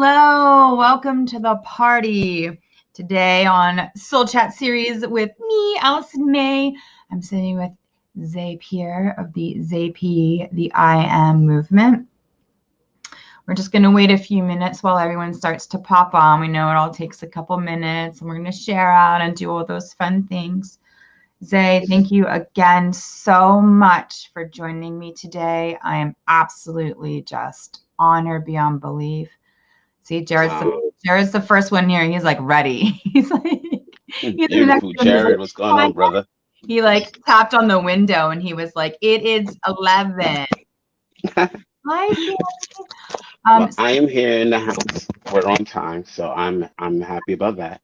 Hello, welcome to the party. Today on Soul Chat series with me, Allison May. I'm sitting with Pierre of the Zay'P the IAm movement. We're just going to wait a few minutes while everyone starts to pop on. We know it all takes a couple minutes, and we're going to share out and do all those fun things. Zay, thank you again so much for joining me today. I am absolutely just honored beyond belief. See, Jared's the first one here. He's like ready. He's like, beautiful, Jared. What's going on, brother? He like tapped on the window and he was like, "It is 11." Hi, well, I am here in the house. We're on time, so I'm happy about that.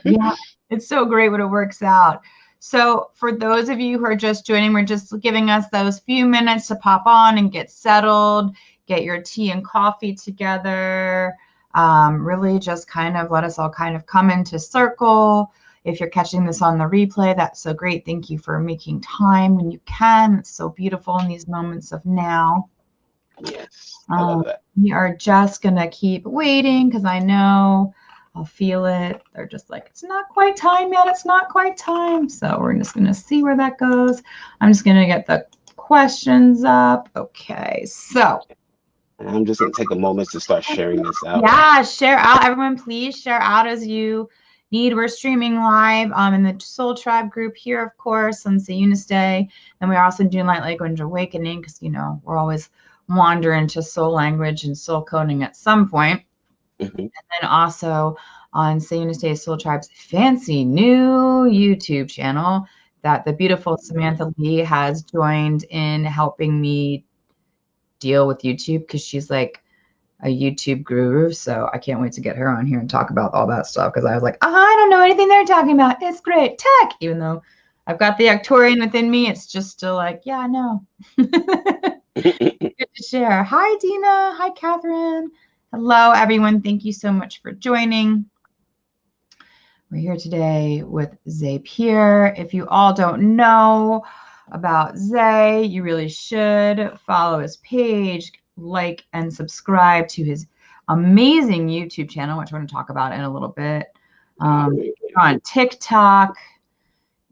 Yeah, it's so great when it works out. So for those of you who are just joining, we're just giving us those few minutes to pop on and get settled, get your tea and coffee together. Really just kind of let us all kind of come into circle. If you're catching this on the replay, that's so great. Thank you for making time when you can. It's so beautiful in these moments of now. Yes, I love that. We are just going to keep waiting because I know I'll feel it. They're just like, it's not quite time yet. It's not quite time. So we're just going to see where that goes. I'm just going to get the questions up. Okay, so. I'm just going to take a moment to start sharing this out. Yeah, share out. Everyone, please share out as you need. We're streaming live in the Soul Tribe group here, of course, on Sayuna's Day. And we're also doing Light Language Awakening because, you know, we're always wandering to soul language and soul coding at some point. And then also on Sayuna's Day, Soul Tribe's fancy new YouTube channel that the beautiful Samantha Lee has joined in helping me deal with YouTube because she's like a YouTube guru. So I can't wait to get her on here and talk about all that stuff because I was like, I don't know anything they're talking about. It's great tech. Even though I've got the Actorian within me, it's just still like, yeah, I know. Good to share. Hi, Dina. Hi, Catherine. Hello, everyone. Thank you so much for joining. We're here today with Zay Pierre. If you all don't know about Zay, you really should follow his page, like and subscribe to his amazing YouTube channel, which we're going to talk about in a little bit. You're on TikTok.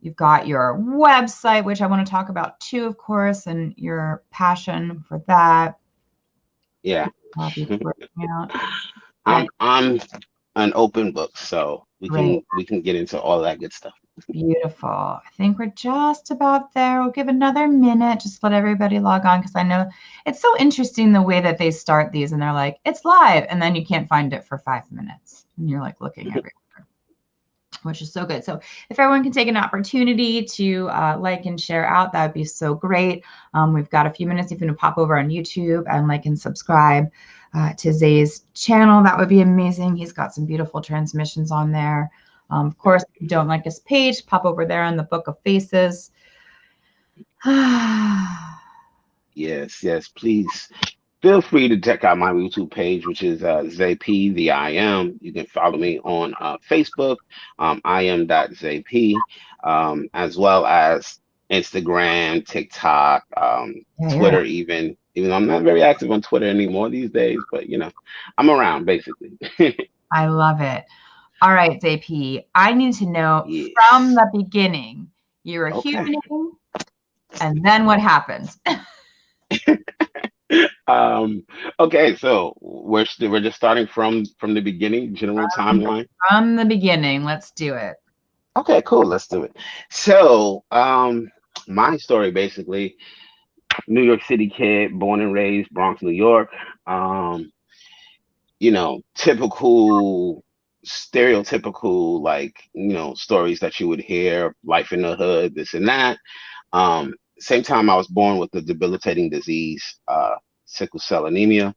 You've got your website, which I want to talk about too, of course, and your passion for that. Yeah. I'm an open book, so we can get into all that good stuff. Beautiful. I think we're just about there. We'll give another minute, just let everybody log on because I know it's so interesting the way that they start these and they're like, it's live, and then you can't find it for 5 minutes. And you're like looking everywhere, which is so good. So if everyone can take an opportunity to like and share out, that would be so great. We've got a few minutes. If you want to pop over on YouTube and like and subscribe to Zay's channel, that would be amazing. He's got some beautiful transmissions on there. Of course, if you don't like his page, pop over there on the Book of Faces. Yes, please. Feel free to check out my YouTube page, which is Zay'P the IAm. You can follow me on Facebook, IAM.Zay'P, as well as Instagram, TikTok, Twitter, even though I'm not very active on Twitter anymore these days, but you know, I'm around basically. I love it. All right, Zay'P, I need to know from the beginning, you're a human, and then what happens? Okay, so we're just starting from the beginning, general timeline. From the beginning, let's do it. Okay, cool, let's do it. So my story, basically, New York City kid, born and raised Bronx, New York. You know, typical, stereotypical, like, you know, stories that you would hear, life in the hood, this and that. Same time, I was born with the debilitating disease, sickle cell anemia,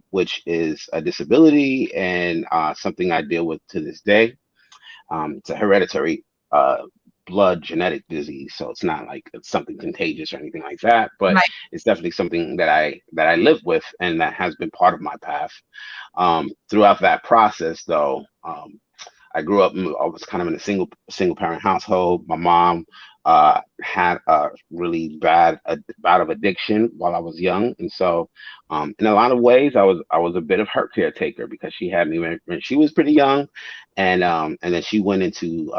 which is a disability and something I deal with to this day. It's a hereditary blood genetic disease, so it's not like it's something contagious or anything like that, but it's definitely something that I live with and that has been part of my path. Throughout that process, though, I grew up, I was kind of in a single parent household. My mom had a really bad bout of addiction while I was young, and so in a lot of ways, I was a bit of her caretaker because she had me when she was pretty young, and then she went into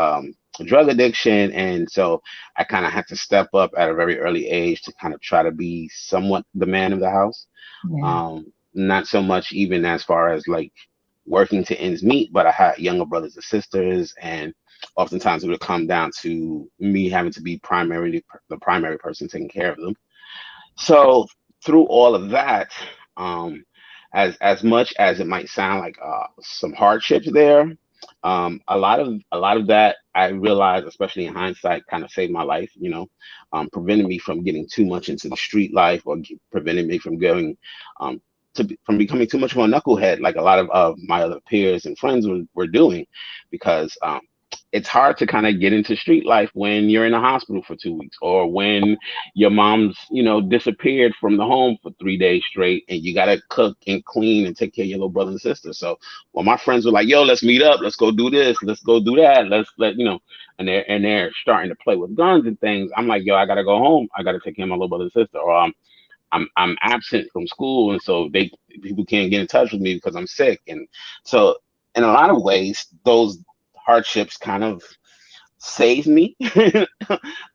drug addiction, and so I kind of had to step up at a very early age to kind of try to be somewhat the man of the house. Yeah. Not so much even as far as like working to ends meet, but I had younger brothers and sisters, and oftentimes it would come down to me having to be primarily the primary person taking care of them. So through all of that, um, as much as it might sound like some hardships there, a lot of that I realized, especially in hindsight, kind of saved my life. Prevented me from getting too much into the street life, or prevented me from going um, from becoming too much of a knucklehead, like a lot of my other peers and friends were doing, because it's hard to kind of get into street life when you're in a hospital for 2 weeks, or when your mom's, disappeared from the home for 3 days straight, and you gotta cook and clean and take care of your little brother and sister. So when my friends were like, "Yo, let's meet up, let's go do this, let's go do that, and they're starting to play with guns and things, I'm like, "Yo, I gotta go home. I gotta take care of my little brother and sister, or I'm absent from school, and so people can't get in touch with me because I'm sick." And so in a lot of ways, those hardships kind of saved me,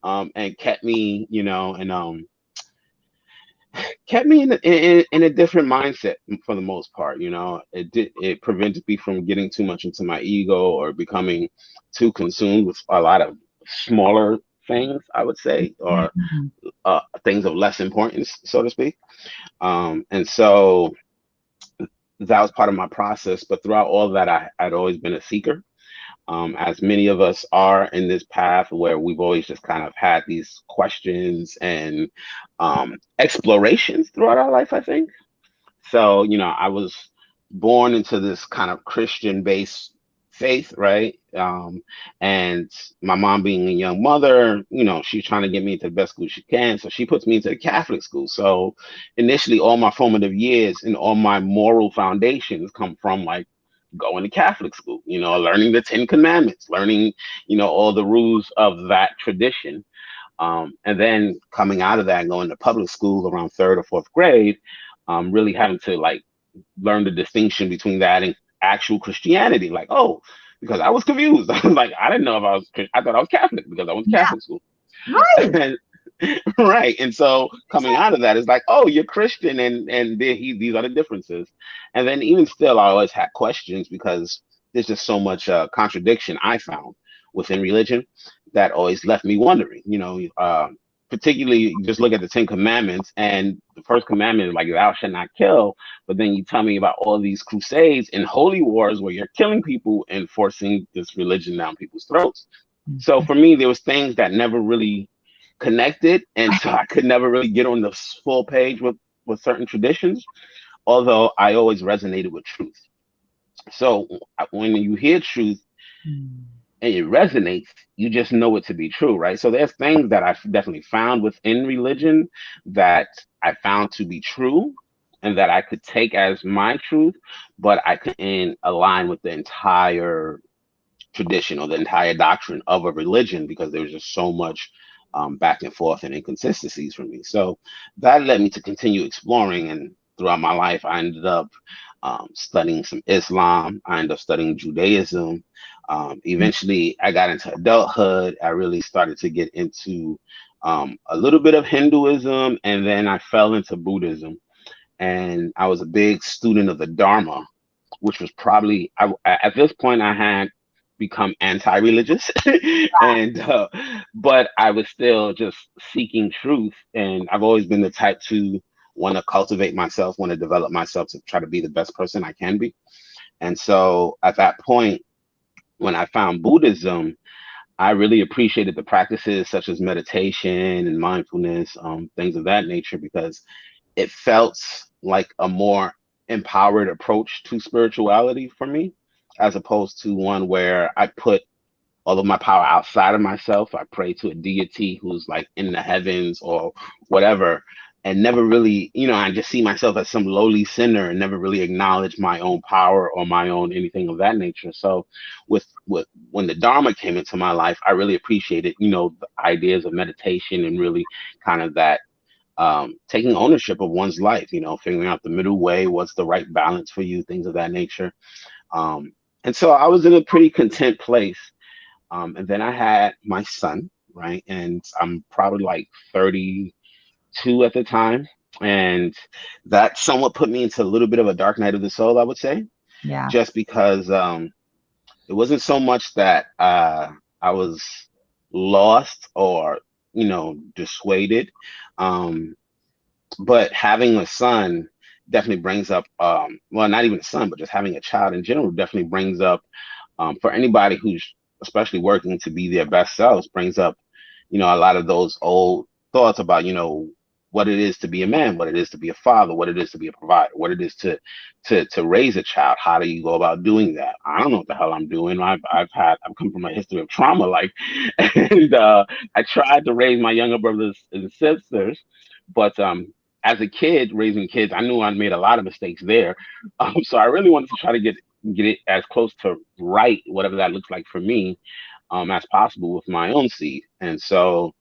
and kept me, and kept me in a different mindset for the most part. It prevented me from getting too much into my ego or becoming too consumed with a lot of smaller things, I would say, or Mhm. things of less importance, so to speak. And so that was part of my process. But throughout all of that, I'd always been a seeker, as many of us are in this path where we've always just kind of had these questions and explorations throughout our life, I think. So, I was born into this kind of Christian based faith, right? And my mom being a young mother, she's trying to get me into the best school she can. So she puts me into the Catholic school. So initially, all my formative years and all my moral foundations come from like going to Catholic school, learning the Ten Commandments, learning, all the rules of that tradition. And then coming out of that and going to public school around third or fourth grade, really having to like learn the distinction between that and actual Christianity. Like, oh, because I was confused. I was like, I didn't know if I thought I was Catholic because I went to Yeah. Catholic school. Right. And right. And so coming out of that is like, oh, you're Christian, and these are the differences. And then even still, I always had questions because there's just so much contradiction I found within religion that always left me wondering. Particularly just look at the Ten Commandments, and the first commandment is like, "Thou shalt not kill." But then you tell me about all these crusades and holy wars where you're killing people and forcing this religion down people's throats. So for me, there was things that never really connected, and so I could never really get on the full page with certain traditions. Although I always resonated with truth. So when you hear truth Mm. and it resonates, you just know it to be true, right? So there's things that I've definitely found within religion that I found to be true and that I could take as my truth, but I couldn't align with the entire tradition or the entire doctrine of a religion because there was just so much back and forth and inconsistencies for me. So that led me to continue exploring. And throughout my life, I ended up studying some Islam. I ended up studying Judaism. Eventually, I got into adulthood. I really started to get into a little bit of Hinduism, and then I fell into Buddhism. And I was a big student of the Dharma, which was probably at this point I had become anti-religious, and but I was still just seeking truth, and I've always been the type to want to cultivate myself, want to develop myself to try to be the best person I can be. And so at that point, when I found Buddhism, I really appreciated the practices such as meditation and mindfulness, things of that nature, because it felt like a more empowered approach to spirituality for me, as opposed to one where I put all of my power outside of myself. I pray to a deity who's like in the heavens or whatever. and never really, I just see myself as some lowly sinner and never really acknowledge my own power or my own anything of that nature. So with when the Dharma came into my life, I really appreciated, the ideas of meditation and really kind of that taking ownership of one's life, figuring out the middle way, what's the right balance for you, things of that nature. And so I was in a pretty content place. And then I had my son, right? And I'm probably like 32 at the time. And that somewhat put me into a little bit of a dark night of the soul, I would say, Yeah. just because it wasn't so much that I was lost or, dissuaded. Um, but having a son definitely brings up, well, not even a son, but just having a child in general definitely brings up, for anybody who's especially working to be their best selves, brings up, a lot of those old thoughts about, what it is to be a man, what it is to be a father, what it is to be a provider, what it is to raise a child. How do you go about doing that? I don't know what the hell I'm doing. I've come from a history of trauma, like, and I tried to raise my younger brothers and sisters, but as a kid raising kids, I knew I made a lot of mistakes there. So I really wanted to try to get it as close to right, whatever that looks like for me, as possible with my own seed. And so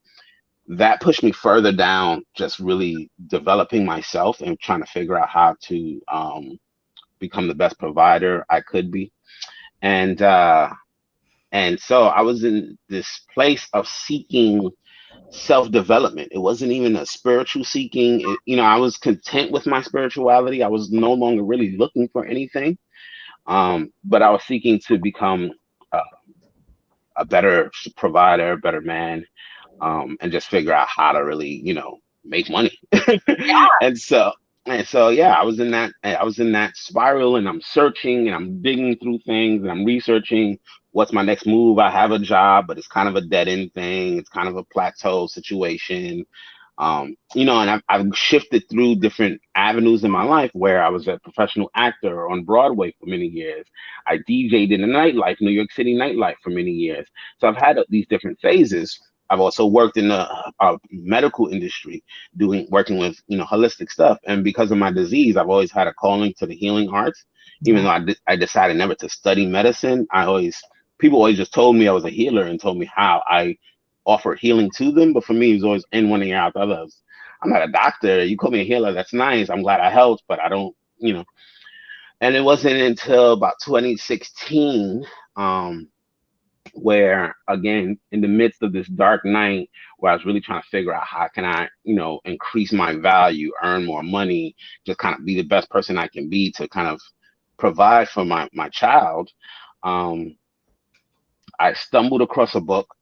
that pushed me further down, just really developing myself and trying to figure out how to become the best provider I could be. And and so I was in this place of seeking self-development. It wasn't even a spiritual seeking. I was content with my spirituality. I was no longer really looking for anything. But I was seeking to become uh, a better provider, a better man, and just figure out how to really, make money. and so yeah, I was in that spiral, and I'm searching and I'm digging through things and I'm researching what's my next move. I have a job, but it's kind of a dead end thing. It's kind of a plateau situation. And I've shifted through different avenues in my life where I was a professional actor on Broadway for many years. I DJ'd in the nightlife, New York City nightlife for many years. So I've had these different phases. I've also worked in the medical industry, working with holistic stuff. And because of my disease, I've always had a calling to the healing arts. Even though I decided never to study medicine, people always just told me I was a healer and told me how I offer healing to them. But for me, it was always in one ear out the other. I'm not a doctor. You call me a healer, that's nice. I'm glad I helped, but I don't, And it wasn't until about 2016. Where again, in the midst of this dark night, where I was really trying to figure out how can I, increase my value, earn more money, just kind of be the best person I can be to kind of provide for my child. I stumbled across a book.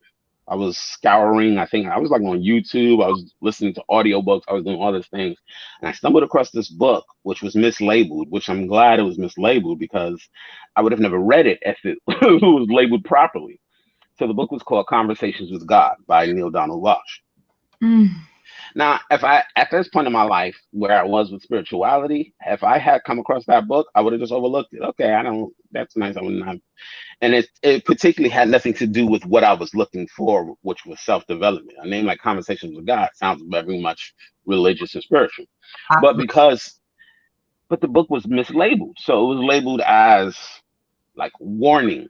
I was scouring, I think I was like on YouTube, I was listening to audiobooks, I was doing all these things. And I stumbled across this book, which was mislabeled, which I'm glad it was mislabeled because I would have never read it if it was labeled properly. So the book was called Conversations with God by Neil Donald Walsh. Mm. Now, if I, at this point in my life where I was with spirituality, if I had come across that book, I would have just overlooked it. Okay, that's nice. I wouldn't have. And it particularly had nothing to do with what I was looking for, which was self-development. A name like Conversations with God sounds very much religious and spiritual. But the book was mislabeled. So it was labeled as like warning,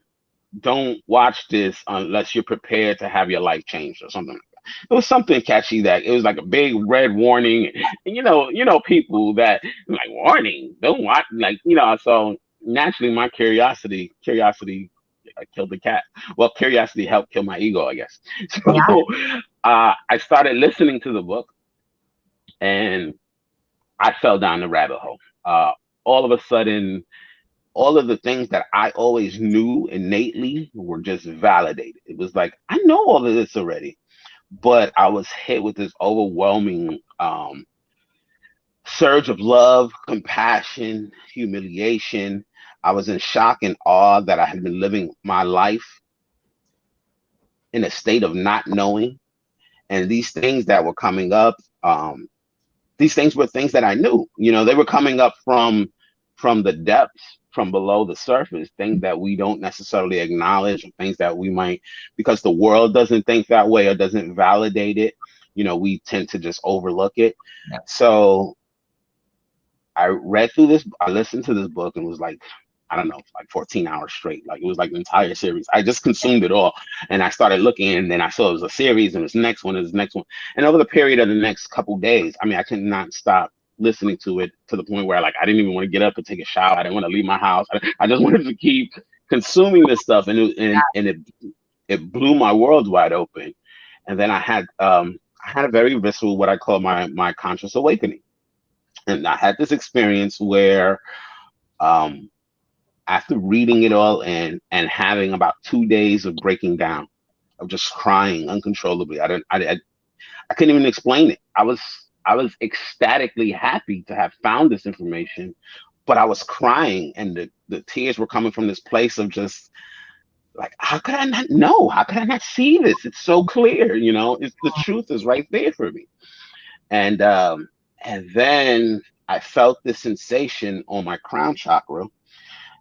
don't watch this unless you're prepared to have your life changed or something like that. It was something catchy that it was like a big red warning. And people that like warning, don't watch, like, so naturally my curiosity killed the cat. Well, curiosity helped kill my ego, I guess. So I started listening to the book and I fell down the rabbit hole. All of a sudden, all of the things that I always knew innately were just validated. It was like, I know all of this already, but I was hit with this overwhelming surge of love, compassion, humiliation. I was in shock and awe that I had been living my life in a state of not knowing. And these things that were coming up, these things were things that I knew. They were coming up from the depths, from below the surface, things that we don't necessarily acknowledge, things that we might, because the world doesn't think that way or doesn't validate it, we tend to just overlook it. Yep. So I listened to this book and was like, I don't know, like 14 hours straight. Like it was like the entire series. I just consumed it all. And I started looking, and then I saw it was a series, and it was next one, and the next one. And over the period of the next couple days, I mean, I could not stop listening to it, to the point where like I didn't even want to get up and take a shower. I didn't want to leave my house. I just wanted to keep consuming this stuff, and it blew my world wide open. And then I had a very visceral, what I call my conscious awakening. And I had this experience where, um, after reading it all and having about 2 days of breaking down, of just crying uncontrollably, I couldn't even explain it. I was ecstatically happy to have found this information, but I was crying, and the tears were coming from this place of just like, how could I not know? How could I not see this? It's so clear, it's the truth is right there for me. And then I felt this sensation on my crown chakra.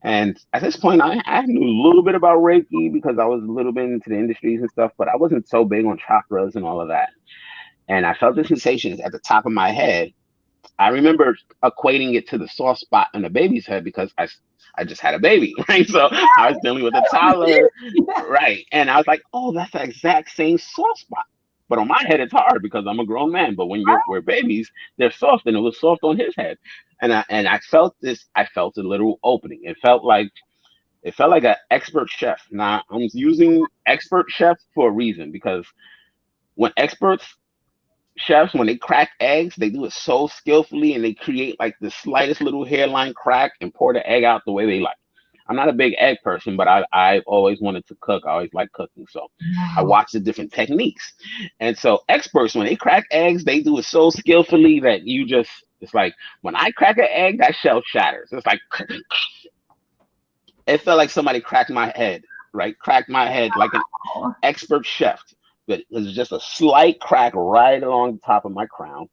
And at this point, I knew a little bit about Reiki because I was a little bit into the industries and stuff, but I wasn't so big on chakras and all of that. And I felt the sensations at the top of my head. I remember equating it to the soft spot in a baby's head because I just had a baby, right? So I was dealing with a toddler, right? And I was like, oh, that's the exact same soft spot. But on my head, it's hard because I'm a grown man. But when we're babies, they're soft, and it was soft on his head. And I felt this. I felt a literal opening. It felt like an expert chef. Now I'm using expert chef for a reason, because when experts chefs, when they crack eggs, they do it so skillfully, and they create like the slightest little hairline crack and pour the egg out the way they like. I'm not a big egg person, but I've always wanted to cook. I always like cooking. So I Wow. watch the different techniques. And so experts, when they crack eggs, they do it so skillfully that it's like when I crack an egg, that shell shatters. It's like, it felt like somebody cracked my head, right? Cracked my head like an expert chef. But it was just a slight crack right along the top of my crown.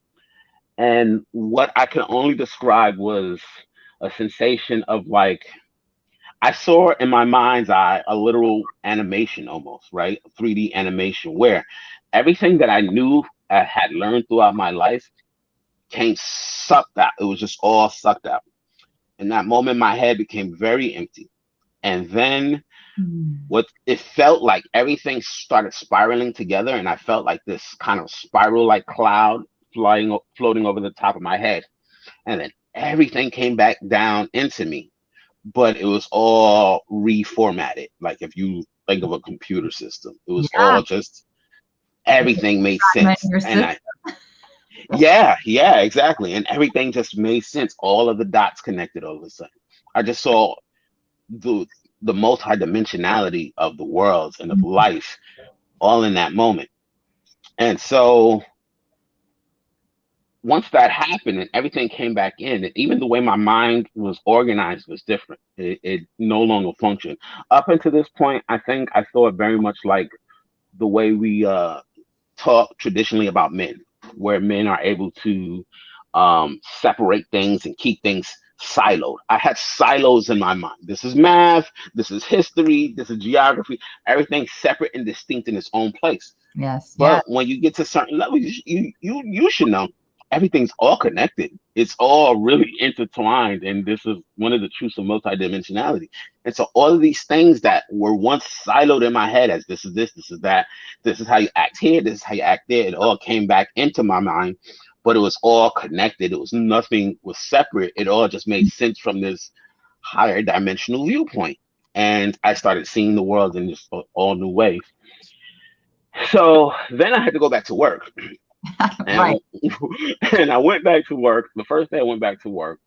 And what I can only describe was a sensation of like, I saw in my mind's eye a literal animation almost, right? 3D animation where everything that I knew I had learned throughout my life came sucked out. It was just all sucked out. In that moment, my head became very empty. And then what it felt like, everything started spiraling together, and I felt like this kind of spiral like cloud floating over the top of my head. And then everything came back down into me, but it was all reformatted. Like if you think of a computer system, it was Yeah. all just, everything made sense. Your And system. yeah, exactly. And everything just made sense. All of the dots connected all of a sudden. I just saw the the multi-dimensionality of the worlds and of life all in that moment. And so once that happened and everything came back in, and even the way my mind was organized was different. It no longer functioned. Up until this point, I think I saw it very much like the way we talk traditionally about men, where men are able to separate things and keep things siloed. I had silos in my mind. This is math, this is history, this is geography, everything separate and distinct in its own place. Yes. Yeah. But when you get to certain levels, you should know everything's all connected. It's all really intertwined, and this is one of the truths of multidimensionality. And so all of these things that were once siloed in my head as this is this is that, this is how you act here, this is how you act there, it all came back into my mind, but it was all connected. It was nothing was separate. It all just made sense from this higher dimensional viewpoint. And I started seeing the world in just all new ways. So then I had to go back to work. Right. And I went back to work. The first day I went back to work,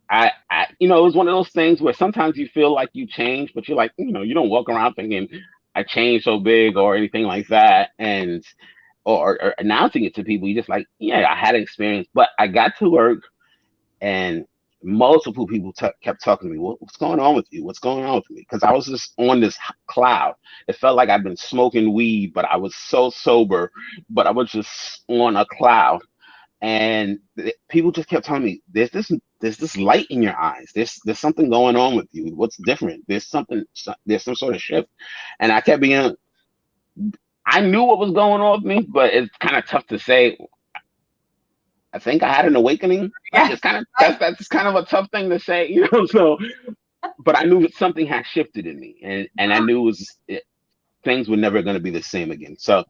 it was one of those things where sometimes you feel like you change, but you're like, you don't walk around thinking I changed so big or anything like that, and or announcing it to people. You just like, yeah, I had an experience, but I got to work, and multiple people kept talking to me. What's going on with you? What's going on with me? Because I was just on this cloud. It felt like I'd been smoking weed, but I was so sober, but I was just on a cloud. And people just kept telling me, there's this light in your eyes. There's something going on with you. What's different? There's some sort of shift. And I kept being I knew what was going on with me, but it's kind of tough to say. I think I had an awakening. Like Yeah. it's kind of that's kind of a tough thing to say, you know. So, but I knew that something had shifted in me, and I knew things were never going to be the same again. So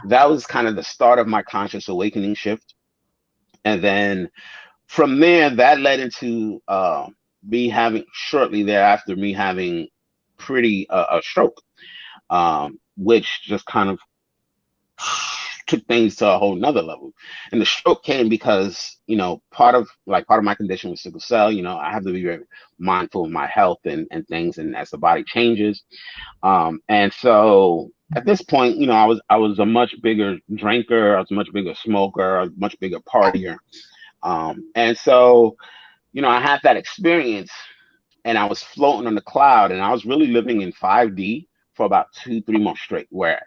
that was kind of the start of my conscious awakening shift, and then from there, that led into me having shortly thereafter me having pretty a stroke, which just kind of took things to a whole nother level. And the stroke came because, part of my condition was sickle cell. I have to be very mindful of my health and things, and as the body changes. And so at this point, I was a much bigger drinker, I was a much bigger smoker, I was a much bigger partier. And so, I had that experience, and I was floating on the cloud, and I was really living in 5D for about 2, 3 months straight, where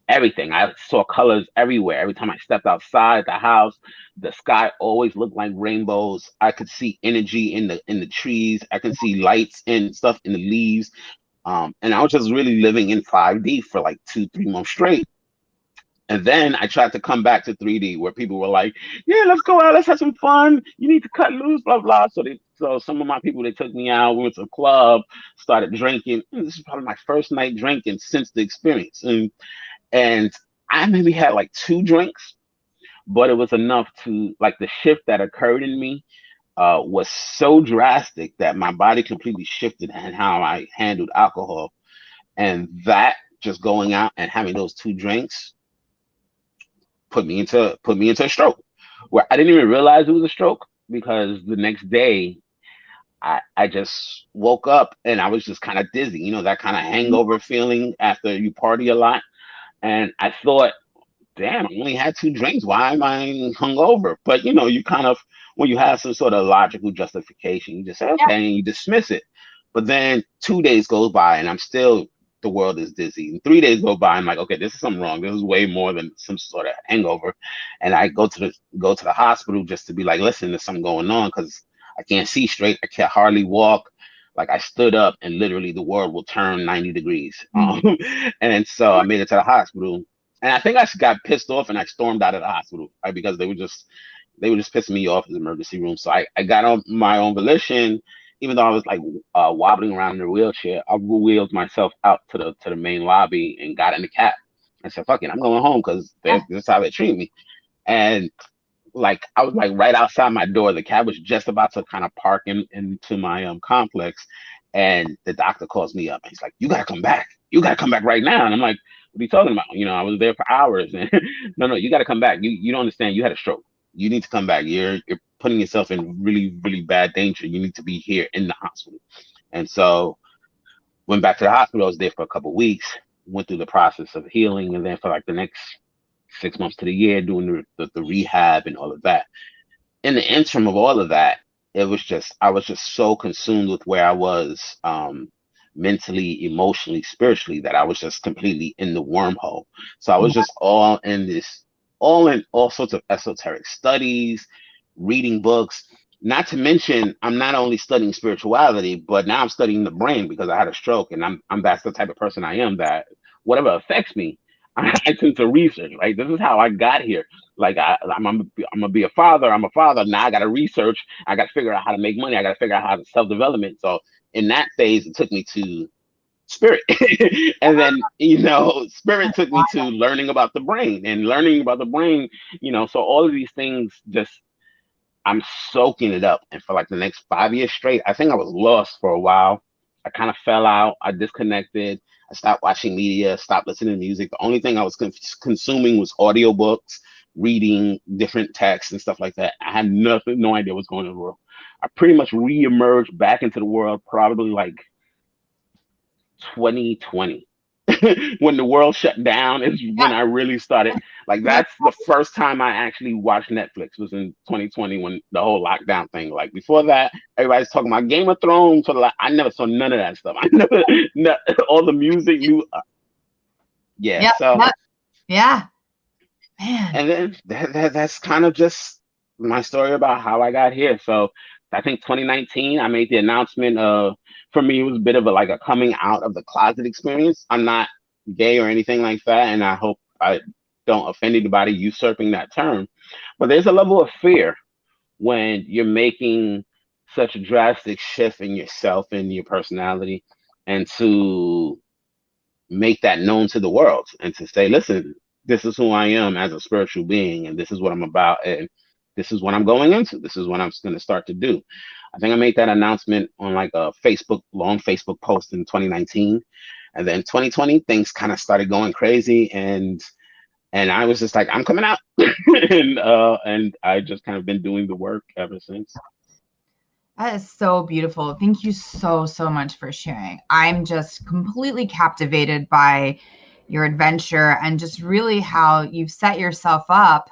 everything. I saw colors everywhere. Every time I stepped outside the house, the sky always looked like rainbows. I could see energy in the trees. I could see lights and stuff in the leaves. And I was just really living in 5D for like 2, 3 months straight. And then I tried to come back to 3D, where people were like, "Yeah, let's go out, let's have some fun. You need to cut loose, blah blah." So some of my people, they took me out. We went to a club, started drinking. This is probably my first night drinking since the experience, and I maybe had like 2 drinks, but it was enough to, like, the shift that occurred in me was so drastic that my body completely shifted in how I handled alcohol. And that, just going out and having those 2 drinks, put me into a stroke, where I didn't even realize it was a stroke, because the next day I just woke up and I was just kind of dizzy, that kind of hangover feeling after you party a lot. And I thought, damn, I only had 2 drinks. Why am I hungover? But you kind of, when you have some sort of logical justification, you just say, Yeah. okay, and you dismiss it. But then 2 days goes by and I'm still, the world is dizzy. And 3 days go by, I'm like, okay, this is something wrong. This is way more than some sort of hangover. And I go to the hospital just to be like, listen, there's something going on, because I can't see straight. I can't hardly walk. Like, I stood up and literally the world will turn 90 degrees. And so I made it to the hospital, and I think I got pissed off and I stormed out of the hospital, right? Because they were just pissing me off in the emergency room. So I got on my own volition, even though I was like wobbling around in a wheelchair. I wheeled myself out to the main lobby and got in the cab. I said, "Fuck it, I'm going home," because this is how they treat me. And like, I was like right outside my door. The cab was just about to kind of park into my complex, and the doctor calls me up and he's like, "You gotta come back. You gotta come back right now." And I'm like, "What are you talking about? I was there for hours." And no, you gotta come back. You don't understand. You had a stroke. You need to come back. You're putting yourself in really, really bad danger. You need to be here in the hospital. And so went back to the hospital. I was there for a couple of weeks. Went through the process of healing, and then for like the next 6 months to the year, doing the rehab and all of that. In the interim of all of that, I was just so consumed with where I was, mentally, emotionally, spiritually, that I was just completely in the wormhole. So I was just all in all sorts of esoteric studies, reading books. Not to mention, I'm not only studying spirituality, but now I'm studying the brain, because I had a stroke, and I'm that's the type of person I am, that whatever affects me, I tend to research. Right, this is how I got here. Like, I'm gonna be a father. I'm a father now. I got to research. I got to figure out how to make money. I got to figure out how to self-development. So in that phase, it took me to spirit. And then, spirit took me to learning about the brain, and learning about the brain. So all of these things, just, I'm soaking it up. And for like the next 5 years straight, I think I was lost for a while. I kind of fell out. I disconnected. I stopped watching media, stopped listening to music. The only thing I was consuming was audiobooks, reading different texts and stuff like that. I had no idea what's going on in the world. I pretty much re-emerged back into the world probably like 2020. When the world shut down is when I really started. Like, that's the first time I actually watched Netflix, was in 2020, when the whole lockdown thing. Like, before that, everybody's talking about Game of Thrones. So, like, I never saw none of that stuff. I never, no, all the music, yeah. So, Yeah. Man. and then that's kind of just my story about how I got here. So I think 2019, I made the announcement of, for me, it was a bit of a, like, a coming out of the closet experience. I'm not gay or anything like that, and I hope I don't offend anybody usurping that term. But there's a level of fear when you're making such a drastic shift in yourself and your personality, and to make that known to the world and to say, listen, this is who I am as a spiritual being, and this is what I'm about, and this is what I'm going into. This is what I'm going to start to do. I think I made that announcement on like a long Facebook post in 2019. And then 2020, things kind of started going crazy, and I was just like, I'm coming out. And I just kind of been doing the work ever since. That is so beautiful. Thank you so, so much for sharing. I'm just completely captivated by your adventure and just really how you've set yourself up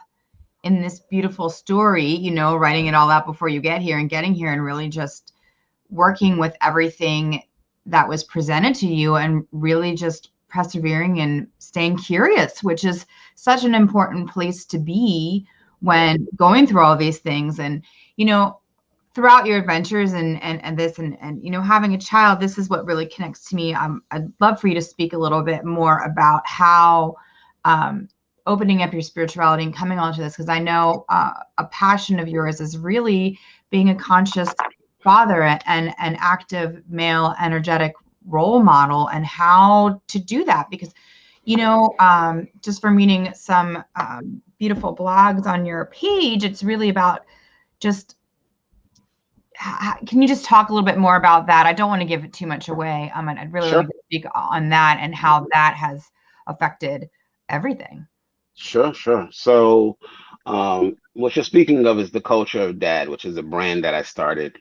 in this beautiful story, you know, writing it all out before you get here and getting here and really just working with everything that was presented to you and really just persevering and staying curious, which is such an important place to be when going through all these things. And, you know, throughout your adventures and this and you know, having a child, this is what really connects to me. I'd love for you to speak a little bit more about how opening up your spirituality and coming onto this, because I know a passion of yours is really being a conscious father and an active male energetic role model, and how to do that. Because, you know, just from reading some beautiful blogs on your page, it's really about just, can you just talk a little bit more about that? I don't want to give it too much away. And I'd really Sure. like to speak on that and how that has affected everything. Sure. So, what you're speaking of is the Culture of Dad, which is a brand that I started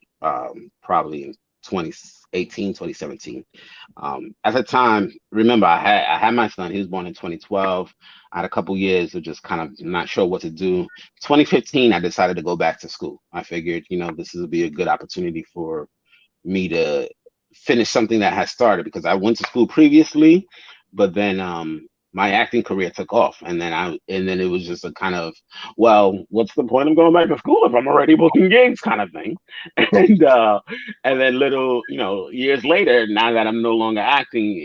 probably in 2018, 2017. At the time, remember, I had my son. He was born in 2012. I had a couple years of just kind of not sure what to do. 2015, I decided to go back to school. I figured, this would be a good opportunity for me to finish something that has started, because I went to school previously, but then my acting career took off, and then it was just a kind of, well, what's the point of going back to school if I'm already booking gigs, kind of thing. And then little, years later, now that I'm no longer acting,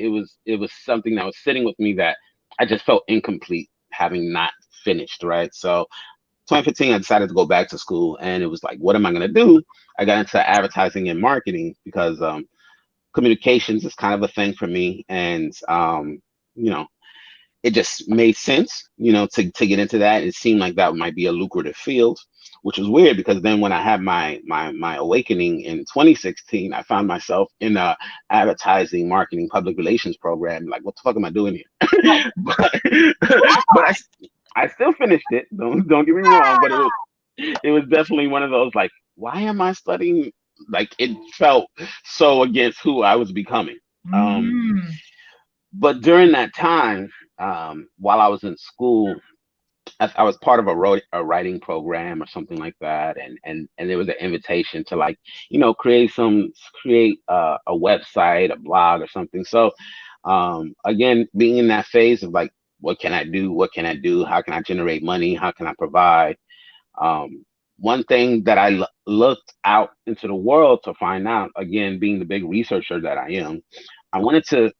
it was something that was sitting with me that I just felt incomplete having not finished, right? So 2015, I decided to go back to school, and it was like, what am I going to do? I got into advertising and marketing because communications is kind of a thing for me, and you know, it just made sense, to get into that. It seemed like that might be a lucrative field, which was weird because then when I had my awakening in 2016, I found myself in a advertising, marketing, public relations program. Like, what the fuck am I doing here? but I still finished it. Don't get me wrong, but it was definitely one of those, like, why am I studying? Like, it felt so against who I was becoming. Um, Mm. but during that time, while I was in school, I was part of a writing program or something like that, and there was an invitation to, like, create a website, a blog, or something. So, again, being in that phase of like, what can I do? What can I do? How can I generate money? How can I provide? One thing that I looked out into the world to find out, again, being the big researcher that I am, I wanted to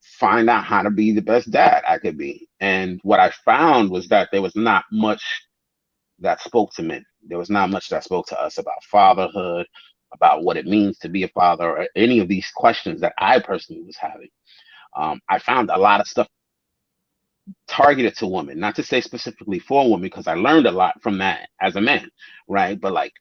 find out how to be the best dad I could be. And what I found was that there was not much that spoke to men. There was not much that spoke to us about fatherhood, about what it means to be a father, or any of these questions that I personally was having. I found a lot of stuff targeted to women, not to say specifically for women, because I learned a lot from that as a man, right? But like,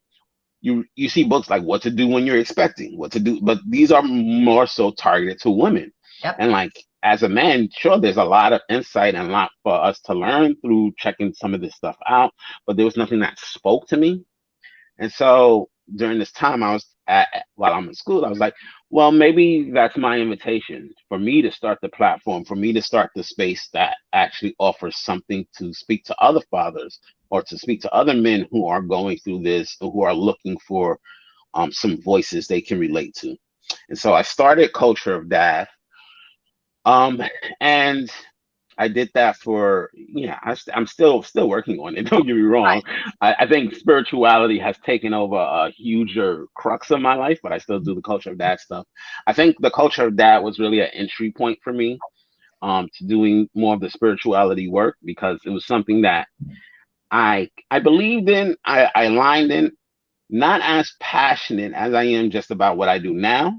you see books like What to Do When You're Expecting, What to Do, but these are more so targeted to women. Yep. And like, as a man, sure, there's a lot of insight and a lot for us to learn through checking some of this stuff out, but there was nothing that spoke to me. And so during this time while I'm in school, I was like, well, maybe that's my invitation for me to start the platform, for me to start the space that actually offers something to speak to other fathers, or to speak to other men who are going through this, or who are looking for some voices they can relate to. And so I started Culture of Dad. Um, and I did that for, yeah, I'm still working on it. Don't get me wrong. I think spirituality has taken over a huger crux of my life, but I still do the Culture of Dad stuff. I think the Culture of Dad was really an entry point for me. to doing more of the spirituality work, because it was something that I believed in, I aligned in, not as passionate as I am just about what I do now,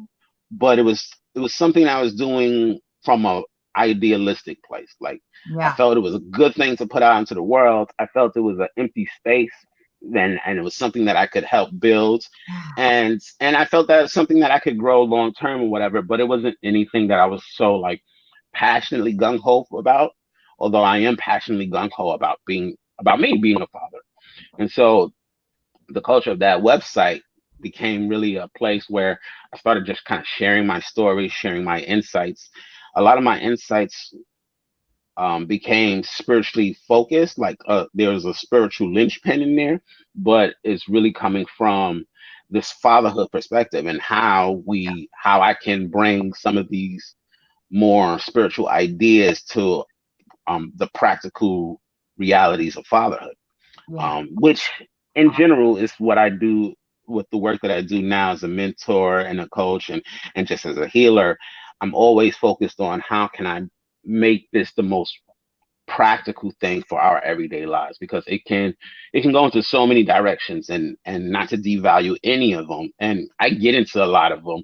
but it was something I was doing from a idealistic place. Like, I Yeah. felt it was a good thing to put out into the world. I felt it was an empty space then, and it was something that I could help build. And I felt that it's something that I could grow long term or whatever, but it wasn't anything that I was so like passionately gung ho about. Although I am passionately gung ho about me being a father. And so the culture of that website became really a place where I started just kind of sharing my stories, sharing my insights. A lot of my insights became spiritually focused, like there's a spiritual linchpin in there, but it's really coming from this fatherhood perspective, and how I can bring some of these more spiritual ideas to the practical realities of fatherhood, Yeah. which in general is what I do with the work that I do now as a mentor and a coach, and just as a healer. I'm always focused on how can I make this the most practical thing for our everyday lives, because it can go into so many directions, and not to devalue any of them, and I get into a lot of them,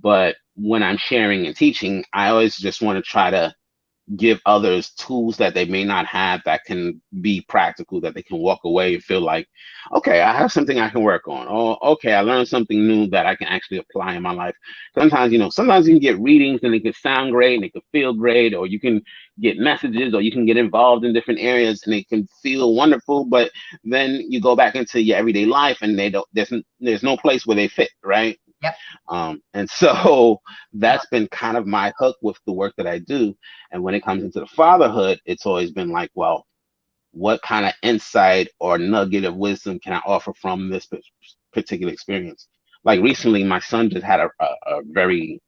but when I'm sharing and teaching, I always just want to try to give others tools that they may not have, that can be practical, that they can walk away and feel like, okay, I have something I can work on. Or, okay, I learned something new that I can actually apply in my life. Sometimes you can get readings and it can sound great and it can feel great, or you can get messages, or you can get involved in different areas and it can feel wonderful, but then you go back into your everyday life and there's no place where they fit, right? Yep. And so that's been kind of my hook with the work that I do. And when it comes into the fatherhood, it's always been like, well, what kind of insight or nugget of wisdom can I offer from this particular experience? Like recently, my son just had a very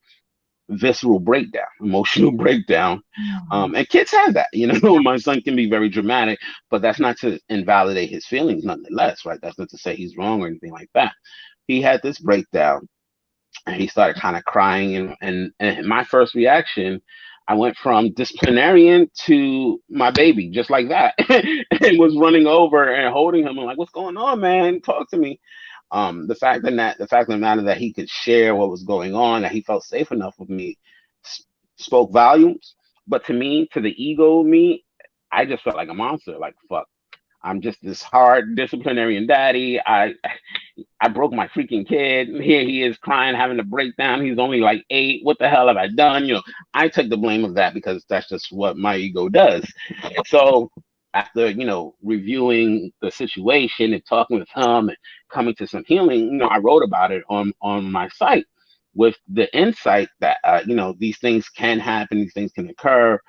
visceral breakdown, emotional breakdown. Mhm. And kids have that, my son can be very dramatic, but that's not to invalidate his feelings nonetheless, right? That's not to say he's wrong or anything like that. He had this breakdown and he started kind of crying, and my first reaction, I went from disciplinarian to my baby just like that and was running over and holding him. I'm like, what's going on, man? Talk to me. The fact of the matter that he could share what was going on, that he felt safe enough with me, s- spoke volumes. But to me, to the ego me, I just felt like a monster. Like, fuck, I'm just this hard disciplinarian daddy. I broke my freaking kid. Here he is crying, having a breakdown. He's only like 8. What the hell have I done? I took the blame of that because that's just what my ego does. So after, reviewing the situation and talking with him and coming to some healing, I wrote about it on my site with the insight that, these things can happen, these things can occur,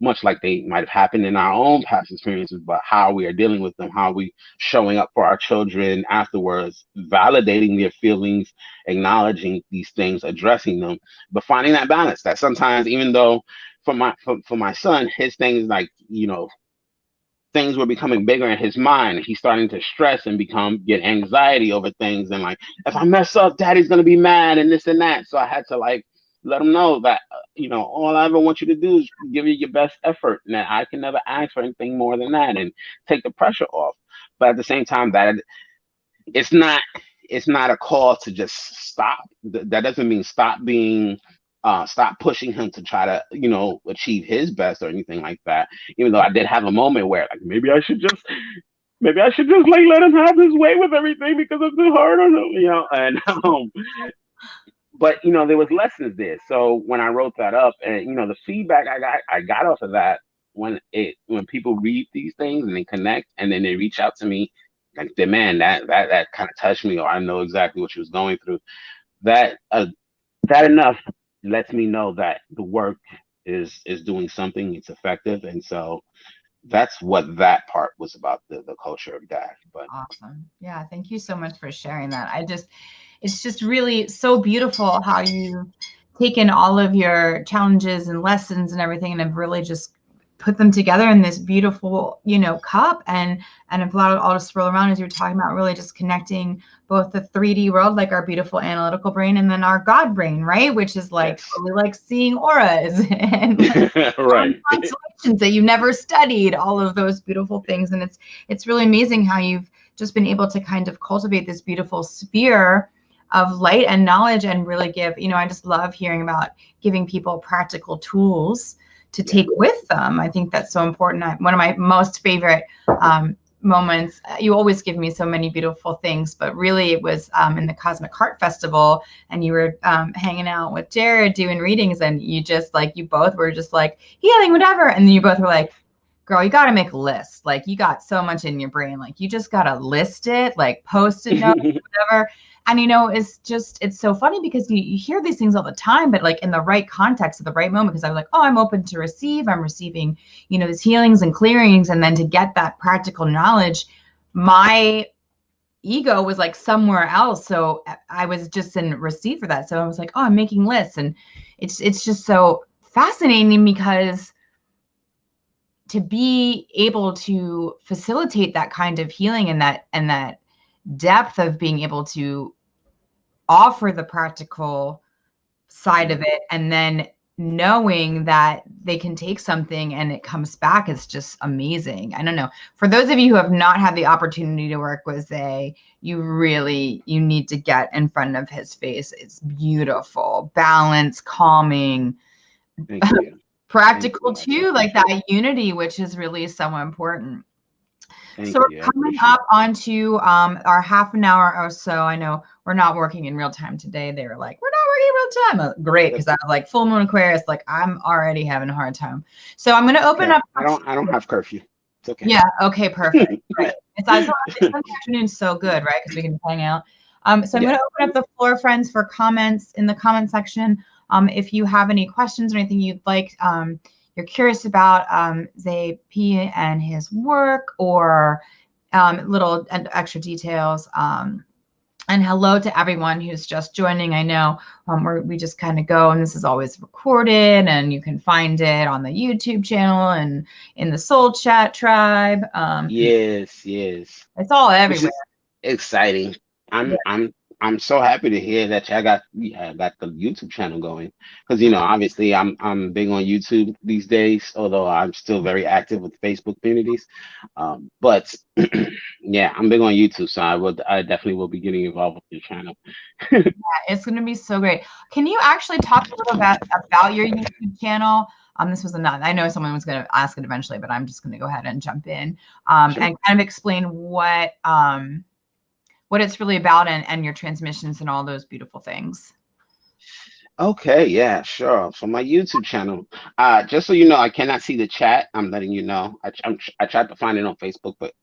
much like they might have happened in our own past experiences, but how we are dealing with them, how we showing up for our children afterwards, validating their feelings, acknowledging these things, addressing them, but finding that balance. That sometimes, even though for my son, his thing is like, things were becoming bigger in his mind. He's starting to stress and get anxiety over things, and like, if I mess up, daddy's gonna be mad and this and that. So I had to like let him know that all I ever want you to do is give you your best effort, and that I can never ask for anything more than that, and take the pressure off. But at the same time, that it's not it's not a call to just stop. That doesn't mean stop pushing him to try to achieve his best or anything like that. Even though I did have a moment where like maybe I should just like let him have his way with everything because I'm too hard on him, and but there was lessons there. So when I wrote that up, and the feedback I got off of that, when people read these things and they connect and then they reach out to me, like, man, that kind of touched me, or I know exactly what she was going through. That enough lets me know that the work is doing something, it's effective. And so that's what that part was about, the culture of that. But Awesome. Yeah, thank you so much for sharing that. It's just really so beautiful how you've taken all of your challenges and lessons and everything and have really just put them together in this beautiful, you know, cup, and I've allowed it all to swirl around as you were talking about, really just connecting both the 3D world, like our beautiful analytical brain, and then our God brain, right? Which is like Yes. totally like seeing auras and like Right. constellations that you've never studied, all of those beautiful things. And it's really amazing how you've just been able to kind of cultivate this beautiful sphere of light and knowledge, and really give, you know, I just love hearing about giving people practical tools to take with them. I think that's so important. One of my most favorite moments, you always give me so many beautiful things, but really it was in the Cosmic Heart Festival, and you were hanging out with Jared doing readings, and you just like, you both were just like healing, whatever. And then you both were like, girl, you got to make a list. Like, you got so much in your brain. Like, you just got to list it, like post-it notes, whatever. And, you know, it's just, it's so funny because you hear these things all the time, but like in the right context at the right moment, because I was like, oh, I'm open to receive. I'm receiving, you know, these healings and clearings. And then to get that practical knowledge, my ego was like somewhere else. So I was just in receive for that. So I was like, oh, I'm making lists. And it's just so fascinating, because to be able to facilitate that kind of healing, and that depth of being able to offer the practical side of it, and then knowing that they can take something and it comes back, is just amazing. I don't know. For those of you who have not had the opportunity to work with Zay, you need to get in front of his face. It's beautiful, balanced, calming. Thank you. Practical Thank you. too, like that unity, which is really so important. So Thank you. we're coming up onto our half an hour or so. I know we're not working in real time today. They were like, we're not working in real time. Great, because I was like full moon Aquarius, like I'm already having a hard time. So I'm going to open up. I don't have curfew. It's okay. Yeah. Okay. Perfect. Right. It's Sunday afternoon's so good, right? Because we can hang out. So I'm going to open up the floor, friends, for comments in the comment section. If you have any questions or anything you'd like, you're curious about ZayP and his work, or little extra details. And hello to everyone who's just joining. I know we just kind of go, and this is always recorded, and you can find it on the YouTube channel and in the Soul Chat tribe. Yes. It's all everywhere. Exciting. I'm so happy to hear that y'all got the YouTube channel going, because you know, obviously I'm big on YouTube these days, although I'm still very active with Facebook communities. But yeah, I'm big on YouTube, so I definitely will be getting involved with your channel. Yeah, it's going to be so great. Can you actually talk a little bit about your YouTube channel? This was I know someone was going to ask it eventually, but I'm just going to go ahead and jump in Sure. and kind of explain what it's really about, and your transmissions and all those beautiful things. Okay, yeah, sure. So my YouTube channel, just so you know, I cannot see the chat. I'm letting you know. I tried to find it on Facebook, but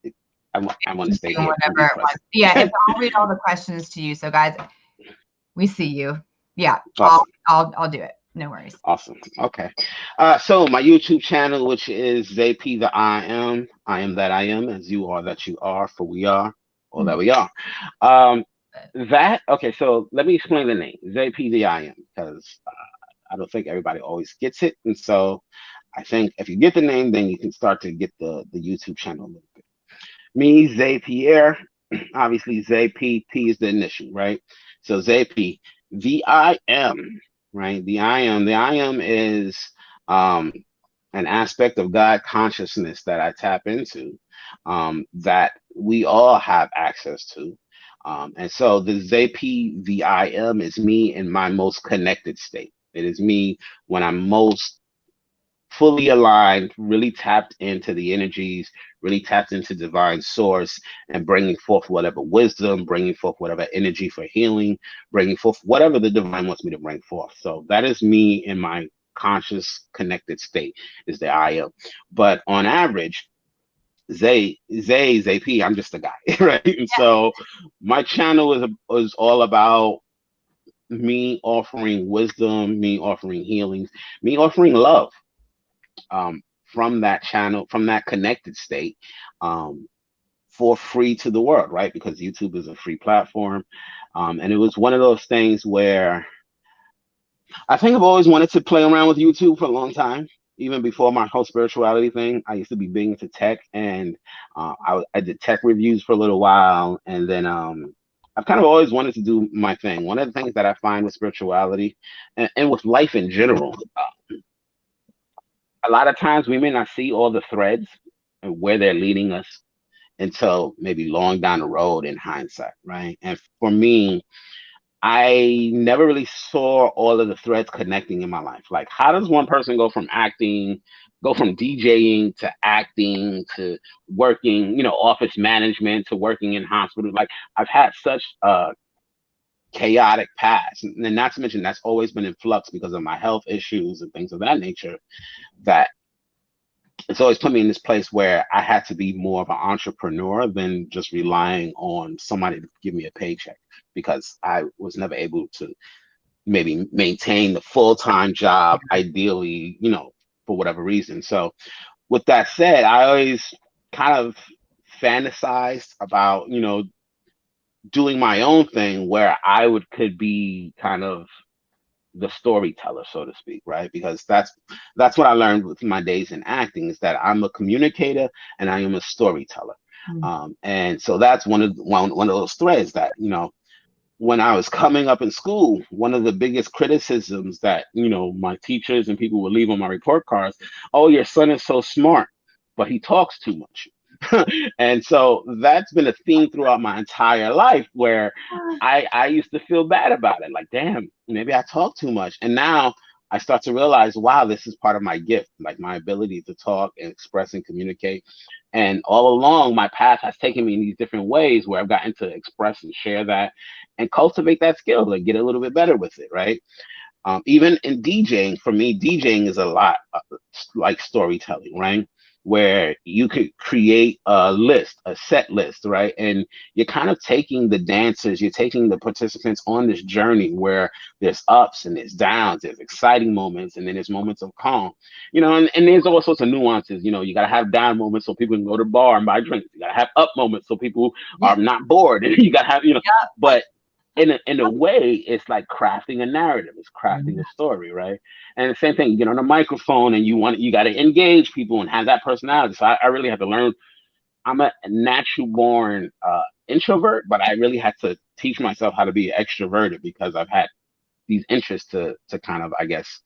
I want to stay here. Whatever it was. Yeah, I'll read all the questions to you. So guys, we see you. Yeah, awesome. I'll do it. No worries. Awesome. Okay. So my YouTube channel, which is Zay'P the IAm, I am that I am, as you are that you are, for we are all that we are. Okay, so let me explain the name, Zay'P the IAm, because I don't think everybody always gets it. And so I think if you get the name, then you can start to get the YouTube channel a little bit. Me, Zay Pierre, obviously ZayP, P is the initial, right? So ZayP, the I am, right? The I am is an aspect of God consciousness that I tap into, that we all have access to. And so the ZayP, the I am, is me in my most connected state. It is me when I'm most fully aligned, really tapped into the energies, really tapped into divine source, and bringing forth whatever wisdom, bringing forth whatever energy for healing, bringing forth whatever the divine wants me to bring forth. So that is me in my conscious connected state, is the I am. But on average, ZayP, I'm just a guy, right? And so my channel is all about me offering wisdom, me offering healings, me offering love, from that channel, from that connected state, for free to the world, right? Because YouTube is a free platform. And it was one of those things where I think I've always wanted to play around with YouTube for a long time. even before my whole spirituality thing, I used to be big into tech, and I did tech reviews for a little while, and then I've kind of always wanted to do my thing. One of the things that I find with spirituality and with life in general, a lot of times we may not see all the threads and where they're leading us until maybe long down the road in hindsight, right? And for me, I never really saw all of the threads connecting in my life. Like, how does one person go from DJing to acting to working, office management to working in hospitals? Like, I've had such a chaotic past. And then not to mention that's always been in flux because of my health issues and things of that nature, that it's always put me in this place where I had to be more of an entrepreneur than just relying on somebody to give me a paycheck, because I was never able to maybe maintain the full-time job, ideally, for whatever reason. So with that said, I always kind of fantasized about, doing my own thing where could be kind of the storyteller, so to speak, right? Because that's what I learned with my days in acting, is that I'm a communicator and I am a storyteller. And so that's one of those threads that, when I was coming up in school, one of the biggest criticisms that, my teachers and people would leave on my report cards, oh, your son is so smart, but he talks too much. And so that's been a theme throughout my entire life, where I used to feel bad about it. Like, damn, maybe I talk too much. And now I start to realize, wow, this is part of my gift, like my ability to talk and express and communicate. And all along, my path has taken me in these different ways where I've gotten to express and share that and cultivate that skill to get a little bit better with it, right? Even in DJing, for me, DJing is a lot like storytelling, right? Where you could create a set list, right? And you're kind of taking the dancers, you're taking the participants on this journey where there's ups and there's downs, there's exciting moments, and then there's moments of calm, and there's all sorts of nuances. You got to have down moments so people can go to the bar and buy drinks. You got to have up moments so people are not bored. You got to have, but in a way, it's like crafting a narrative. It's crafting a story, right? And the same thing, you get on a microphone and you got to engage people and have that personality. So I really had to learn. I'm a natural born introvert, but I really had to teach myself how to be extroverted because I've had these interests to kind of, I guess,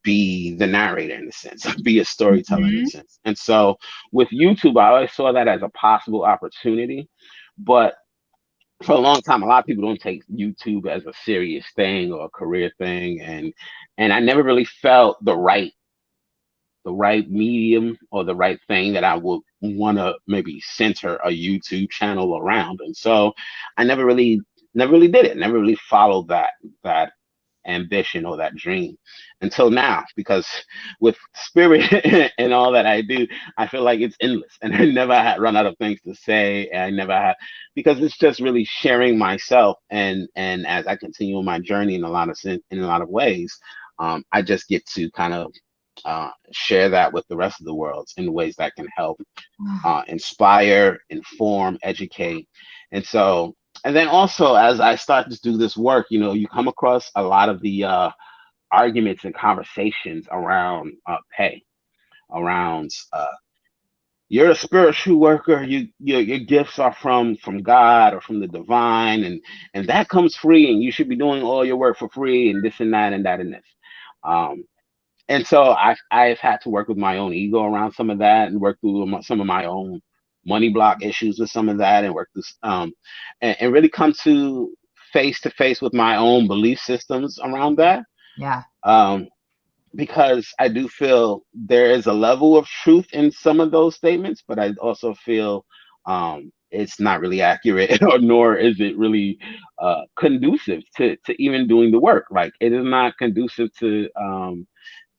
be the narrator in a sense, be a storyteller in a sense. And so with YouTube, I always saw that as a possible opportunity, but for a long time, a lot of people don't take YouTube as a serious thing or a career thing, and I never really felt the right medium or the right thing that I would want to maybe center a YouTube channel around, and so I never really did it, never really followed that ambition or that dream until now, because with spirit and all that I do, I feel like it's endless and I never had run out of things to say, and I never had, because it's just really sharing myself, and as I continue on my journey in a lot of ways, I just get to kind of share that with the rest of the world in ways that can help inspire, inform, educate. And then also, as I start to do this work, you come across a lot of the arguments and conversations around pay, around you're a spiritual worker, your gifts are from God or from the divine, and that comes free, and you should be doing all your work for free, and this and that and that and this. Um, and so I've had to work with my own ego around some of that, and work through some of my own money block issues with some of that, and work through and really come to face with my own belief systems around that. Yeah. Because I do feel there is a level of truth in some of those statements, but I also feel it's not really accurate, or nor is it really conducive to even doing the work. Like, it is not conducive to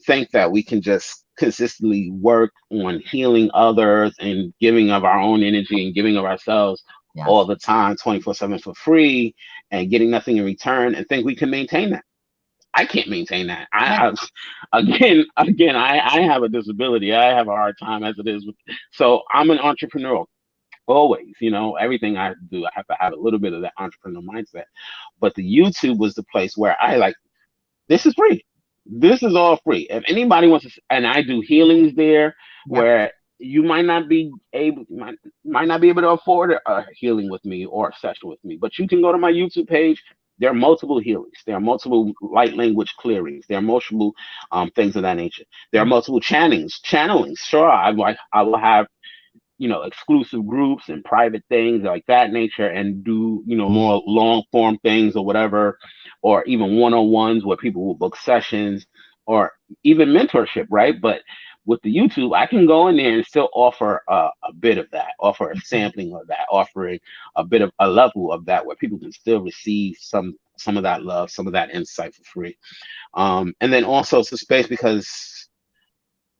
think that we can just consistently work on healing others and giving of our own energy and giving of ourselves all the time, 24/7 for free, and getting nothing in return, and think we can maintain that. I can't maintain that. I have a disability. I have a hard time as it is. So I'm an entrepreneur always. Everything I do, I have to have a little bit of that entrepreneurial mindset. But the YouTube was the place where I like, this is free. This is all free. If anybody wants to, and I do healings there Yep. where you might not be able to afford a healing with me or a session with me, but you can go to my YouTube page. There are multiple healings. There are multiple light language clearings. There are multiple things of that nature. There are multiple channelings. Sure, I will have exclusive groups and private things like that nature, and do more long form things or whatever, or even one-on-ones where people will book sessions, or even mentorship, right? But with the YouTube, I can go in there and still offer a bit of that, offer a sampling of that, offering a bit of a level of that where people can still receive some of that love, some of that insight for free. And then also it's a space because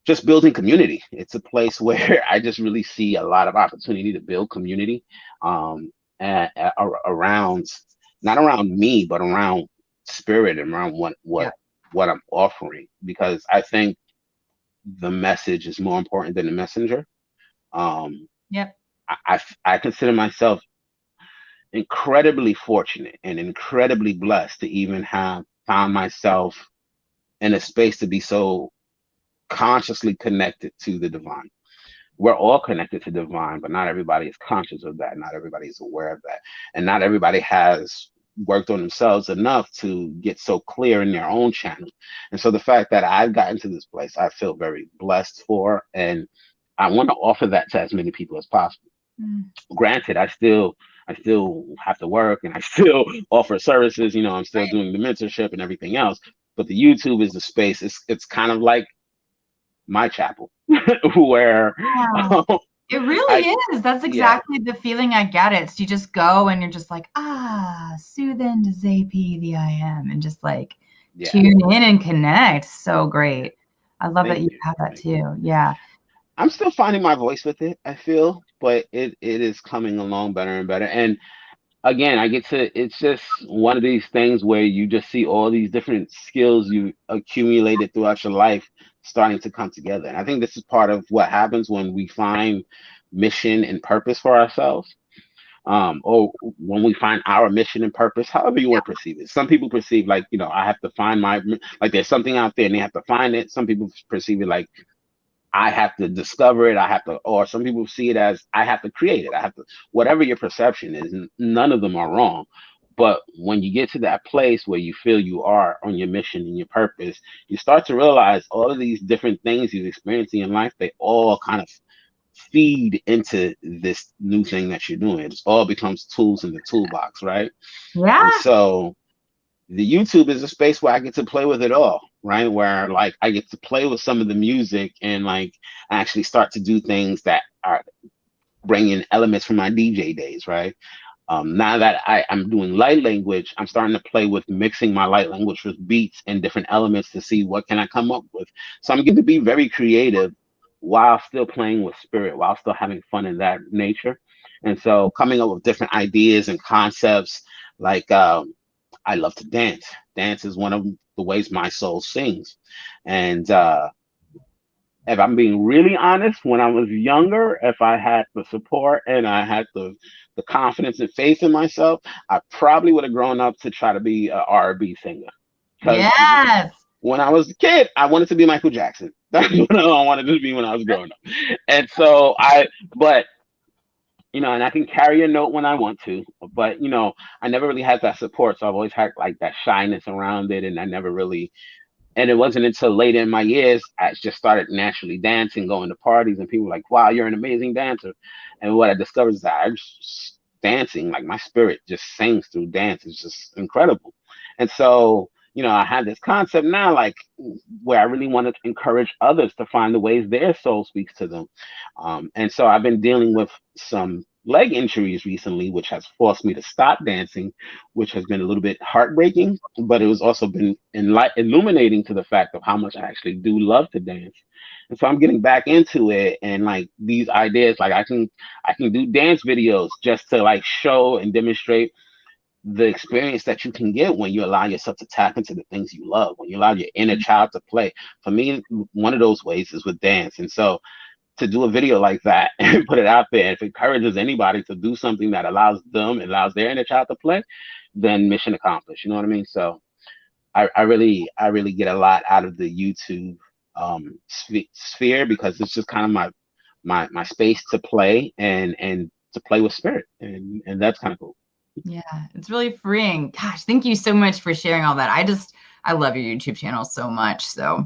just building community. It's a place where I just really see a lot of opportunity to build community, around, not around me, but around spirit and around what Yeah. what I'm offering. Because I think the message is more important than the messenger. Um, Yep. I consider myself incredibly fortunate and incredibly blessed to even have found myself in a space to be so consciously connected to the divine. We're all connected to divine, but not everybody is conscious of that. Not everybody is aware of that. And not everybody has worked on themselves enough to get so clear in their own channel. And so the fact that I've gotten to this place, I feel very blessed for. And I want to offer that to as many people as possible. Mm. Granted, I still have to work and I still offer services, I'm still Right. doing the mentorship and everything else. But the YouTube is the space. It's kind of like my chapel where Yeah. It I really is. That's yeah, exactly the feeling I get. It's you just go and you're just like, soothe into Zay'P the IAm, and just like yeah. tune in and connect. So great. I love that Thank you you. have that Thank you. too. Yeah. I'm still finding my voice with it, I feel, but it is coming along better and better. And again, it's just one of these things where you just see all these different skills you accumulated throughout your life starting to come together. And I think this is part of what happens when we find mission and purpose for ourselves. Or when we find our mission and purpose, however you want to perceive it. Some people perceive like, I have to find like there's something out there and they have to find it. Some people perceive it like I have to discover it. I have to, or some people see it as I have to create it. I have to, whatever your perception is, none of them are wrong. But when you get to that place where you feel you are on your mission and your purpose, you start to realize all of these different things you've experienced in your life, they all kind of feed into this new thing that you're doing. It all becomes tools in the toolbox, right? And Yeah. so the YouTube is a space where I get to play with it all, right? Where like I get to play with some of the music and like actually start to do things that are bringing elements from my DJ days, right? Now that I'm doing light language, I'm starting to play with mixing my light language with beats and different elements to see what can I come up with. So I'm getting to be very creative while still playing with spirit, while still having fun in that nature. And so coming up with different ideas and concepts, like I love to dance. Dance is one of the ways my soul sings. And if I'm being really honest, when I was younger, if I had the support and I had the confidence and faith in myself, I probably would have grown up to try to be an R&B singer. Because Yes. when I was a kid, I wanted to be Michael Jackson. That's what I wanted to be when I was growing up. And so but and I can carry a note when I want to, but I never really had that support. So I've always had like that shyness around it, and I never really. And it wasn't until later in my years I just started naturally dancing, going to parties, and people were like, "Wow, you're an amazing dancer." And what I discovered is that I just dancing, like my spirit just sings through dance. It's just incredible. And so, I had this concept now, like where I really want to encourage others to find the ways their soul speaks to them. And so I've been dealing with some leg injuries recently, which has forced me to stop dancing, which has been a little bit heartbreaking, but it was also been illuminating to the fact of how much I actually do love to dance. And so I'm getting back into it, and like these ideas, like I can do dance videos just to like show and demonstrate the experience that you can get when you allow yourself to tap into the things you love, when you allow your inner child to play. For me, one of those ways is with dance. And so to do a video like that and put it out there, if it encourages anybody to do something that allows them, allows their inner child to play, then mission accomplished. You know what I mean? So I really get a lot out of the YouTube sphere, because it's just kind of my space to play and to play with spirit, and that's kind of cool. Yeah, it's really freeing. Gosh, thank you so much for sharing all that. I love your YouTube channel so much. So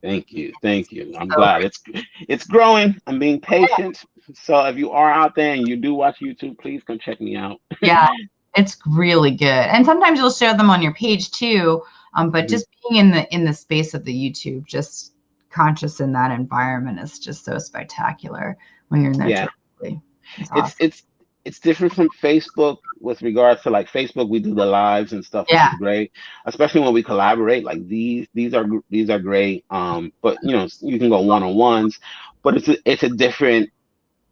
Thank you, thank you. I'm glad it's growing. I'm being patient. So if you are out there and you do watch YouTube, please come check me out. yeah, it's really good. And sometimes you'll share them on your page too. But just being in the space of the YouTube, just conscious in that environment is just so spectacular when you're in there. Yeah, Totally. It's it's awesome. it's it's different from Facebook with regards to, like, Facebook, we do the lives and stuff, which Yeah. is great, especially when we collaborate. Like, these are great. But you can go one-on-ones, but it's a different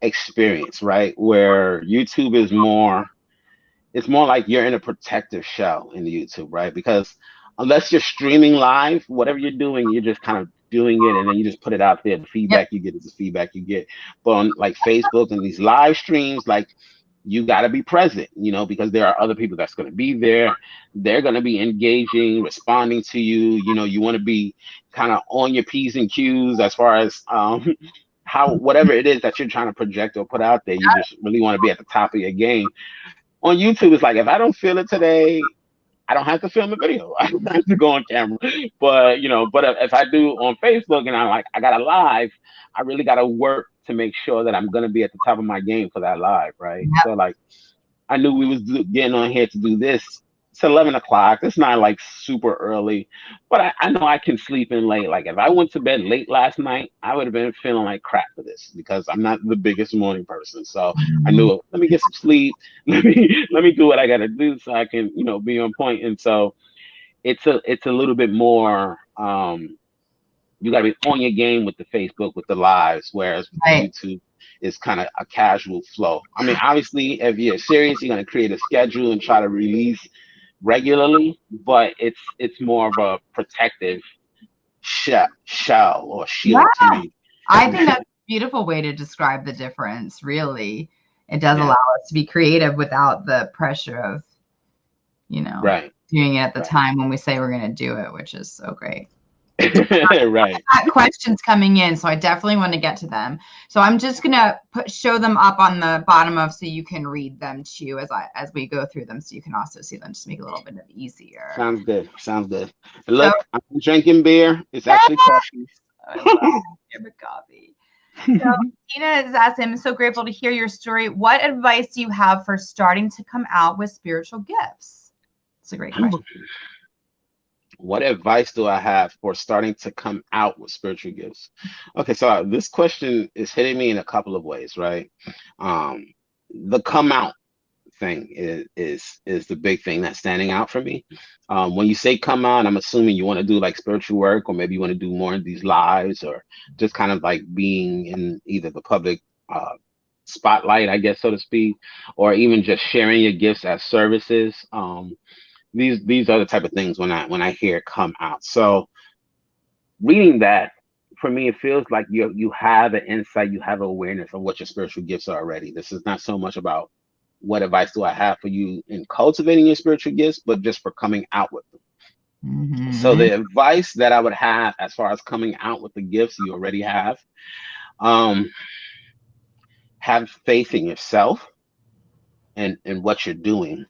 experience, right? Where YouTube is more, it's more like you're in a protective shell in the YouTube, right? Because unless you're streaming live, whatever you're doing, you're just kind of doing it, and then you just put it out there. The Yep. feedback you get is the feedback you get. But on, like, Facebook and these live streams, like, you got to be present, because there are other people that's going to be there. They're going to be engaging, responding to you. You want to be kind of on your P's and Q's as far as how, whatever it is that you're trying to project or put out there, you just really want to be at the top of your game. On YouTube, it's like, if I don't feel it today, I don't have to film a video. I don't have to go on camera. But if I do on Facebook and I got a live, I really got to work to make sure that I'm going to be at the top of my game for that live, right? Yep. So, like, I knew we was getting on here to do this. It's 11 o'clock. It's not like super early, but I know I can sleep in late. Like, if I went to bed late last night, I would have been feeling like crap for this, because I'm not the biggest morning person. So I knew, let me get some sleep. Let me do what I got to do so I can, be on point. And so it's a little bit more. You got to be on your game with the Facebook, with the lives, whereas with the Right. YouTube, it's kind of a casual flow. I mean, obviously, if you're serious, you're going to create a schedule and try to release regularly, but it's more of a protective shell or shield to me. I think that's a beautiful way to describe the difference, really. It does allow us to be creative without the pressure of, Right. doing it at the time when we say we're going to do it, which is so great. Right. I've got questions coming in, so I definitely want to get to them. So I'm just gonna show them up on the bottom so you can read them too as we go through them, so you can also see them, just make it a little bit easier. Sounds good. Look, I'm drinking beer. It's actually coffee. I love coffee. So Tina is asking, I'm so grateful to hear your story. What advice do you have for starting to come out with spiritual gifts? It's a great question. What advice do I have for starting to come out with spiritual gifts? Okay, so this question is hitting me in a couple of ways, right? The come out thing is the big thing that's standing out for me. When you say come out, I'm assuming you want to do like spiritual work, or maybe you want to do more of these lives, or just kind of like being in either the public spotlight, I guess, so to speak, or even just sharing your gifts as services. These are the type of things when I hear come out. So reading that, for me, it feels like you have an insight, you have awareness of what your spiritual gifts are already. This is not so much about what advice do I have for you in cultivating your spiritual gifts, but just for coming out with them. Mm-hmm. So the advice that I would have as far as coming out with the gifts you already have faith in yourself and what you're doing.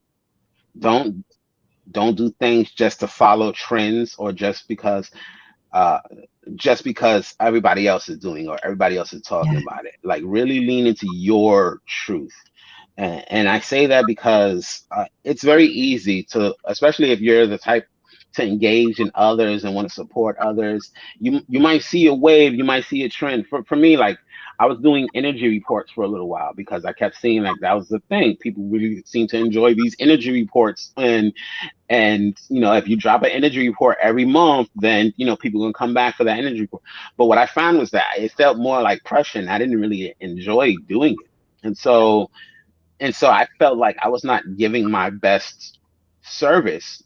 Don't do things just to follow trends, or just because everybody else is doing, or everybody else is talking about it. Like, really lean into your truth. And I say that because it's very easy to, especially if you're the type to engage in others and want to support others, you might see a wave, you might see a trend. For me, like, I was doing energy reports for a little while because I kept seeing like that was the thing. People really seem to enjoy these energy reports, and if you drop an energy report every month, then people gonna come back for that energy report. But what I found was that it felt more like pressure, and I didn't really enjoy doing it. And so I felt like I was not giving my best service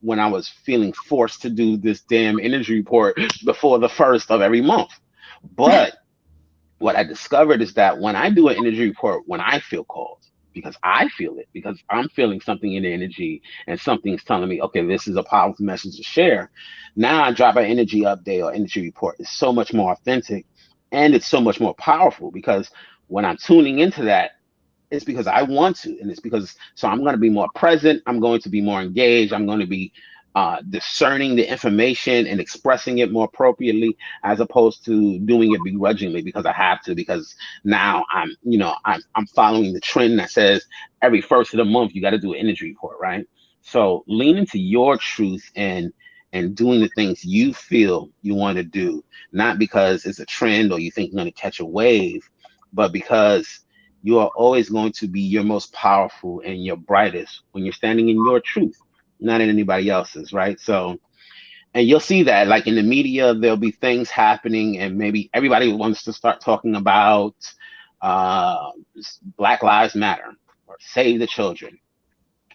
when I was feeling forced to do this damn energy report before the first of every month. But what I discovered is that when I do an energy report, when I feel called, because I feel it, because I'm feeling something in the energy and something's telling me, okay, this is a powerful message to share. Now I drop an energy update or energy report. It's so much more authentic and it's so much more powerful because when I'm tuning into that, it's because I want to, and it's because so I'm going to be more present. I'm going to be more engaged. I'm going to be discerning the information and expressing it more appropriately, as opposed to doing it begrudgingly because I have to. Because now I'm following the trend that says every first of the month you got to do an energy report, right? So lean into your truth and doing the things you feel you want to do, not because it's a trend or you think you're going to catch a wave, but because you are always going to be your most powerful and your brightest when you're standing in your truth, not in anybody else's, right? So, and you'll see that like in the media, there'll be things happening, and maybe everybody wants to start talking about uh, Black Lives Matter or Save the Children,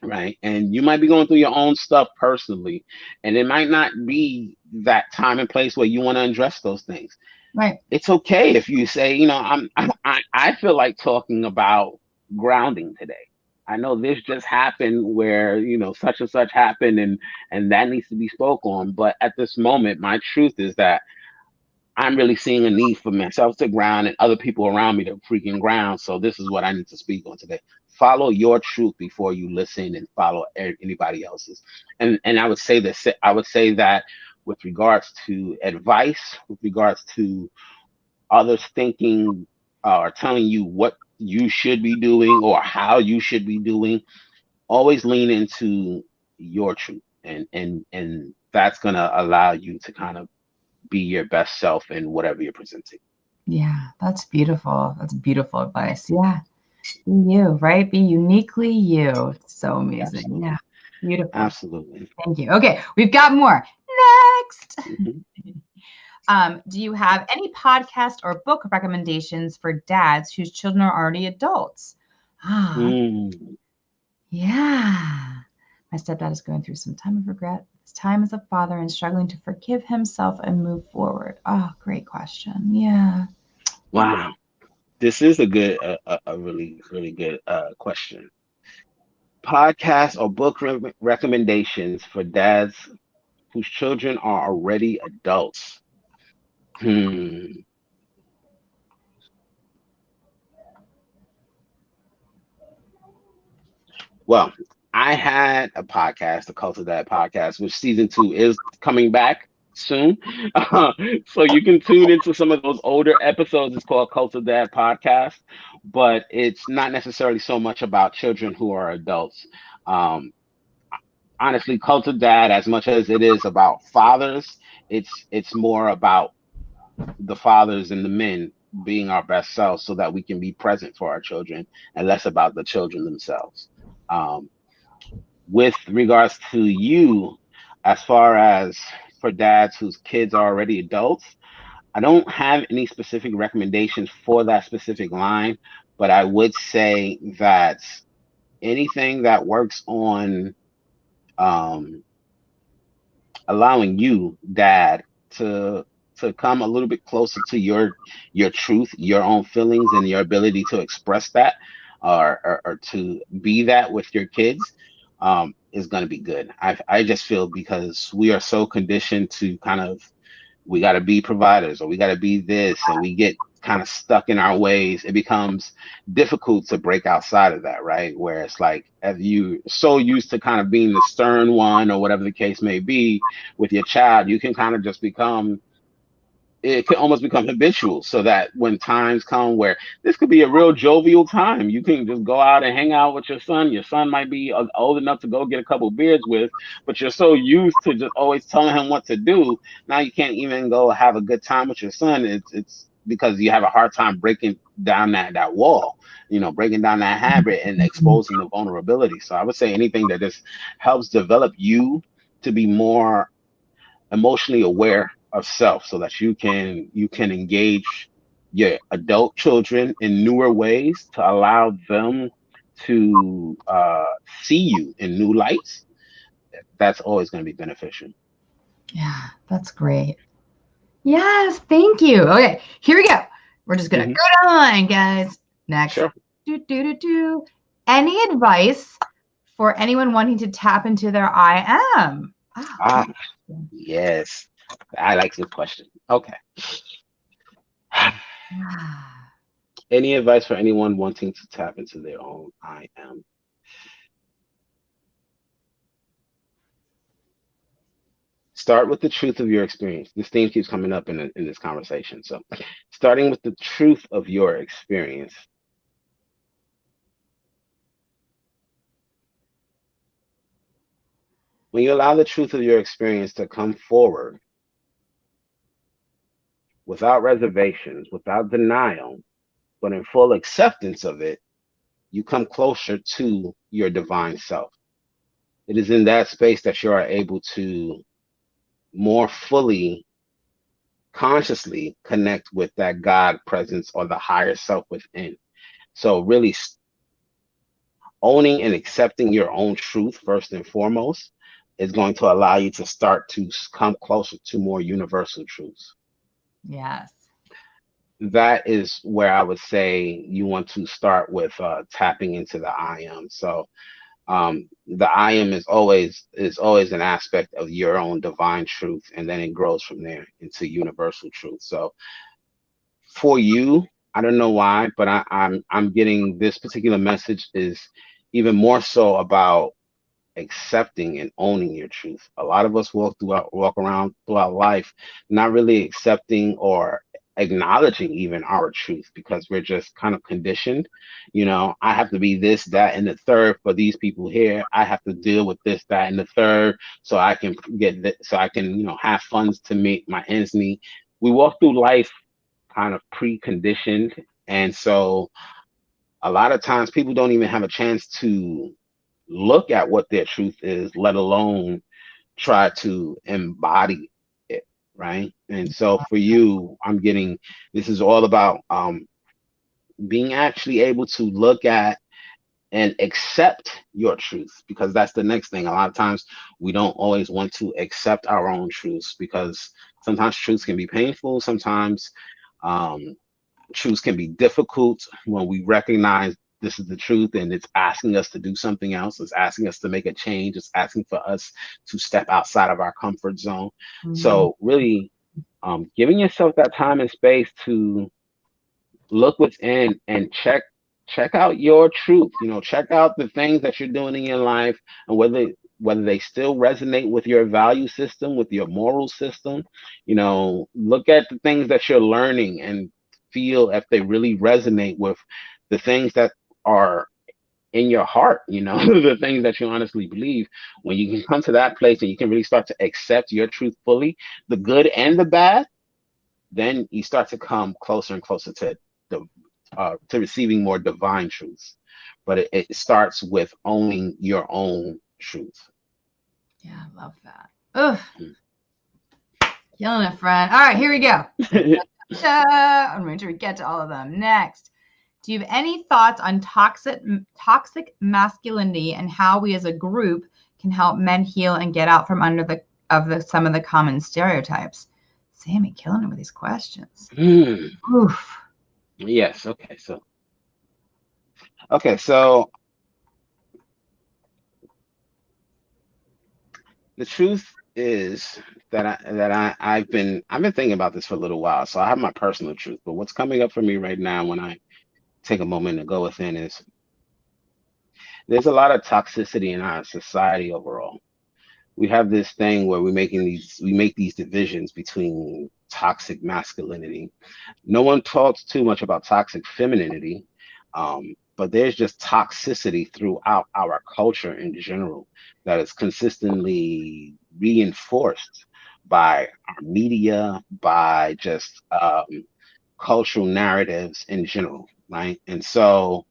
right? And you might be going through your own stuff personally, and it might not be that time and place where you want to address those things. Right. It's okay if you say, I feel like talking about grounding today. I know this just happened where, such and such happened and that needs to be spoke on. But at this moment, my truth is that I'm really seeing a need for myself to ground and other people around me to freaking ground. So this is what I need to speak on today. Follow your truth before you listen and follow anybody else's. And I would say this, I would say that with regards to advice, with regards to others thinking or telling you what you should be doing or how you should be doing, always lean into your truth, and that's going to allow you to kind of be your best self in whatever you're presenting. Yeah, that's beautiful. That's beautiful advice. Yeah. Be you, right? Be uniquely you. It's so amazing. Absolutely. Yeah. Beautiful. Absolutely. Thank you. Okay, we've got more. Next. Do you have any podcast or book recommendations for dads whose children are already adults? Yeah. My stepdad is going through some time of regret. His time as a father and struggling to forgive himself and move forward. Oh, great question. Yeah. Wow. This is a good, a really, really good question. Podcast or book recommendations for dads whose children are already adults. Hmm. Well, I had a podcast, the Cult of That podcast, which season 2 is coming back soon. So you can tune into some of those older episodes. It's called Cult of That podcast, but it's not necessarily so much about children who are adults. Um, Honestly, Cult of Dad, as much as it is about fathers, it's more about the fathers and the men being our best selves so that we can be present for our children and less about the children themselves. Um, with regards to you, as far as for dads whose kids are already adults, I don't have any specific recommendations for that specific line, but I would say that anything that works on um, allowing you, dad, to come a little bit closer to your truth, your own feelings, and your ability to express that or to be that with your kids, is going to be good. I just feel because we are so conditioned to kind of we got to be providers or we got to be this, and we get kind of stuck in our ways. It becomes difficult to break outside of that, right? Where it's like, as you so used to kind of being the stern one or whatever the case may be with your child, you can kind of just become it can almost become habitual, so that when times come where this could be a real jovial time, you can just go out and hang out with your son. Your son might be old enough to go get a couple beers with, but you're so used to just always telling him what to do. Now you can't even go have a good time with your son. It's because you have a hard time breaking down that wall, breaking down that habit and exposing the vulnerability. So I would say anything that just helps develop you to be more emotionally aware of self so that you can engage your adult children in newer ways to allow them to see you in new lights. That's always going to be beneficial. Yeah, that's great. Yes, thank you. Okay, here we go. We're just gonna go down the line, guys. Next. Sure. Do. Any advice for anyone wanting to tap into their I am? Ah, yes. I like this question. Okay. Any advice for anyone wanting to tap into their own I am? Start with the truth of your experience. This theme keeps coming up in this conversation. So, starting with the truth of your experience. When you allow the truth of your experience to come forward without reservations, without denial, but in full acceptance of it, you come closer to your divine self. It is in that space that you are able to more fully, consciously connect with that God presence or the higher self within. So, really owning and accepting your own truth first and foremost is going to allow you to start to come closer to more universal truths. Yes. That is where I would say you want to start with tapping into the I am. So the I am is always an aspect of your own divine truth, and then it grows from there into universal truth. So for you, I don't know why, but I'm getting this particular message is even more so about accepting and owning your truth. A lot of us walk around throughout life not really accepting or acknowledging even our truth because we're just kind of conditioned. You know, I have to be this, that, and the third for these people here. I have to deal with this, that, and the third so I can so I can, have funds to make my ends meet. We walk through life kind of preconditioned. And so a lot of times people don't even have a chance to look at what their truth is, let alone try to embody it, right? And so for you, I'm getting this is all about being actually able to look at and accept your truth, because that's the next thing. A lot of times we don't always want to accept our own truths because sometimes truths can be painful. Sometimes um, truths can be difficult when we recognize this is the truth and it's asking us to do something else. It's asking us to make a change. It's asking for us to step outside of our comfort zone. Mm-hmm. So really giving yourself that time and space to look within and check out your truth. Check out the things that you're doing in your life and whether they still resonate with your value system, with your moral system. Look at the things that you're learning and feel if they really resonate with the things that are in your heart, the things that you honestly believe. When you can come to that place and you can really start to accept your truth fully, the good and the bad, then you start to come closer and closer to receiving more divine truths. But it starts with owning your own truth. Yeah, I love that. Ugh. Killing it, friend. All right, here we go. I'm make sure we get to all of them. Next, do you have any thoughts on toxic masculinity and how we as a group can help men heal and get out from under some of the common stereotypes? Sammy killing it with these questions. Oof. Yes. Okay. So the truth is that I've been thinking about this for a little while. So I have my personal truth, but what's coming up for me right now when I take a moment to go within is there's a lot of toxicity in our society overall. We have this thing where we make these divisions between toxic masculinity. No one talks too much about toxic femininity, but there's just toxicity throughout our culture in general that is consistently reinforced by our media, by just cultural narratives in general, right? And so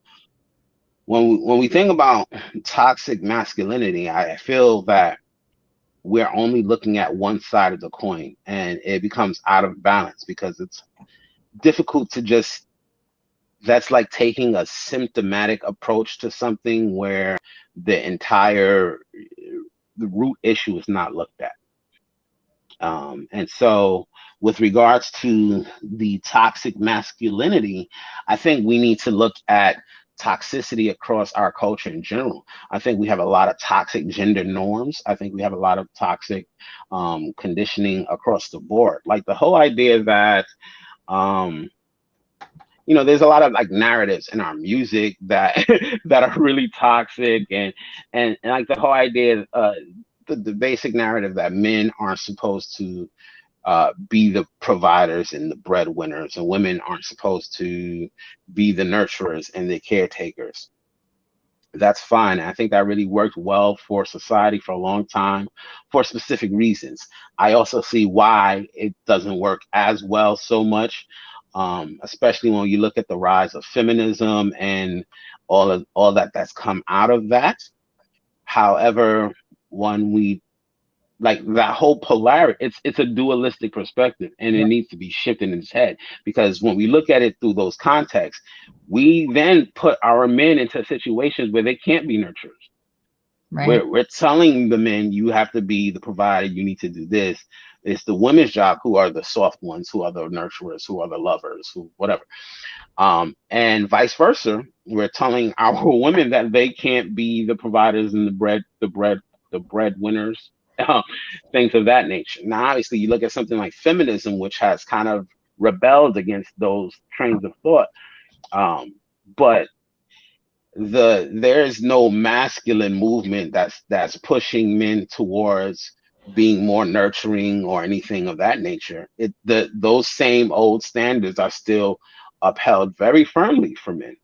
when we think about toxic masculinity, I feel that we're only looking at one side of the coin and it becomes out of balance because it's difficult to just that's like taking a symptomatic approach to something where the root issue is not looked at. And so with regards to the toxic masculinity, I think we need to look at toxicity across our culture in general. I think we have a lot of toxic gender norms. I think we have a lot of toxic conditioning across the board. Like the whole idea that um, there's a lot of like narratives in our music that that are really toxic, and like the whole idea, the basic narrative that men aren't supposed to be the providers and the breadwinners, and women aren't supposed to be the nurturers and the caretakers. That's fine. I think that really worked well for society for a long time for specific reasons. I also see why it doesn't work as well so much, especially when you look at the rise of feminism and all that that's come out of that. However, when we like that whole polarity, it's a dualistic perspective, and it needs to be shifted in its head, because when we look at it through those contexts, we then put our men into situations where they can't be nurturers. Right. We're telling the men, you have to be the provider, you need to do this. It's the women's job, who are the soft ones, who are the nurturers, who are the lovers, who whatever. And vice versa, we're telling our women that they can't be the providers and the breadwinners, things of that nature. Now, obviously, you look at something like feminism, which has kind of rebelled against those trains of thought. But there's no masculine movement that's pushing men towards being more nurturing or anything of that nature. Those same old standards are still upheld very firmly for men,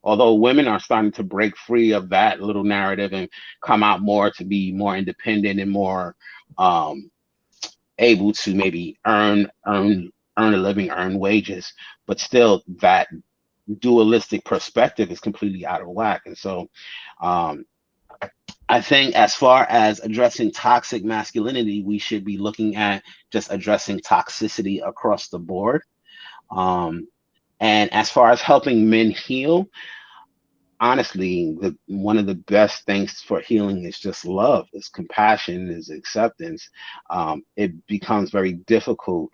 although women are starting to break free of that little narrative and come out more to be more independent and more able to maybe earn a living, earn wages, but still that dualistic perspective is completely out of whack. And so I think as far as addressing toxic masculinity, we should be looking at just addressing toxicity across the board. And as far as helping men heal, honestly, one of the best things for healing is just love, is compassion, is acceptance. It becomes very difficult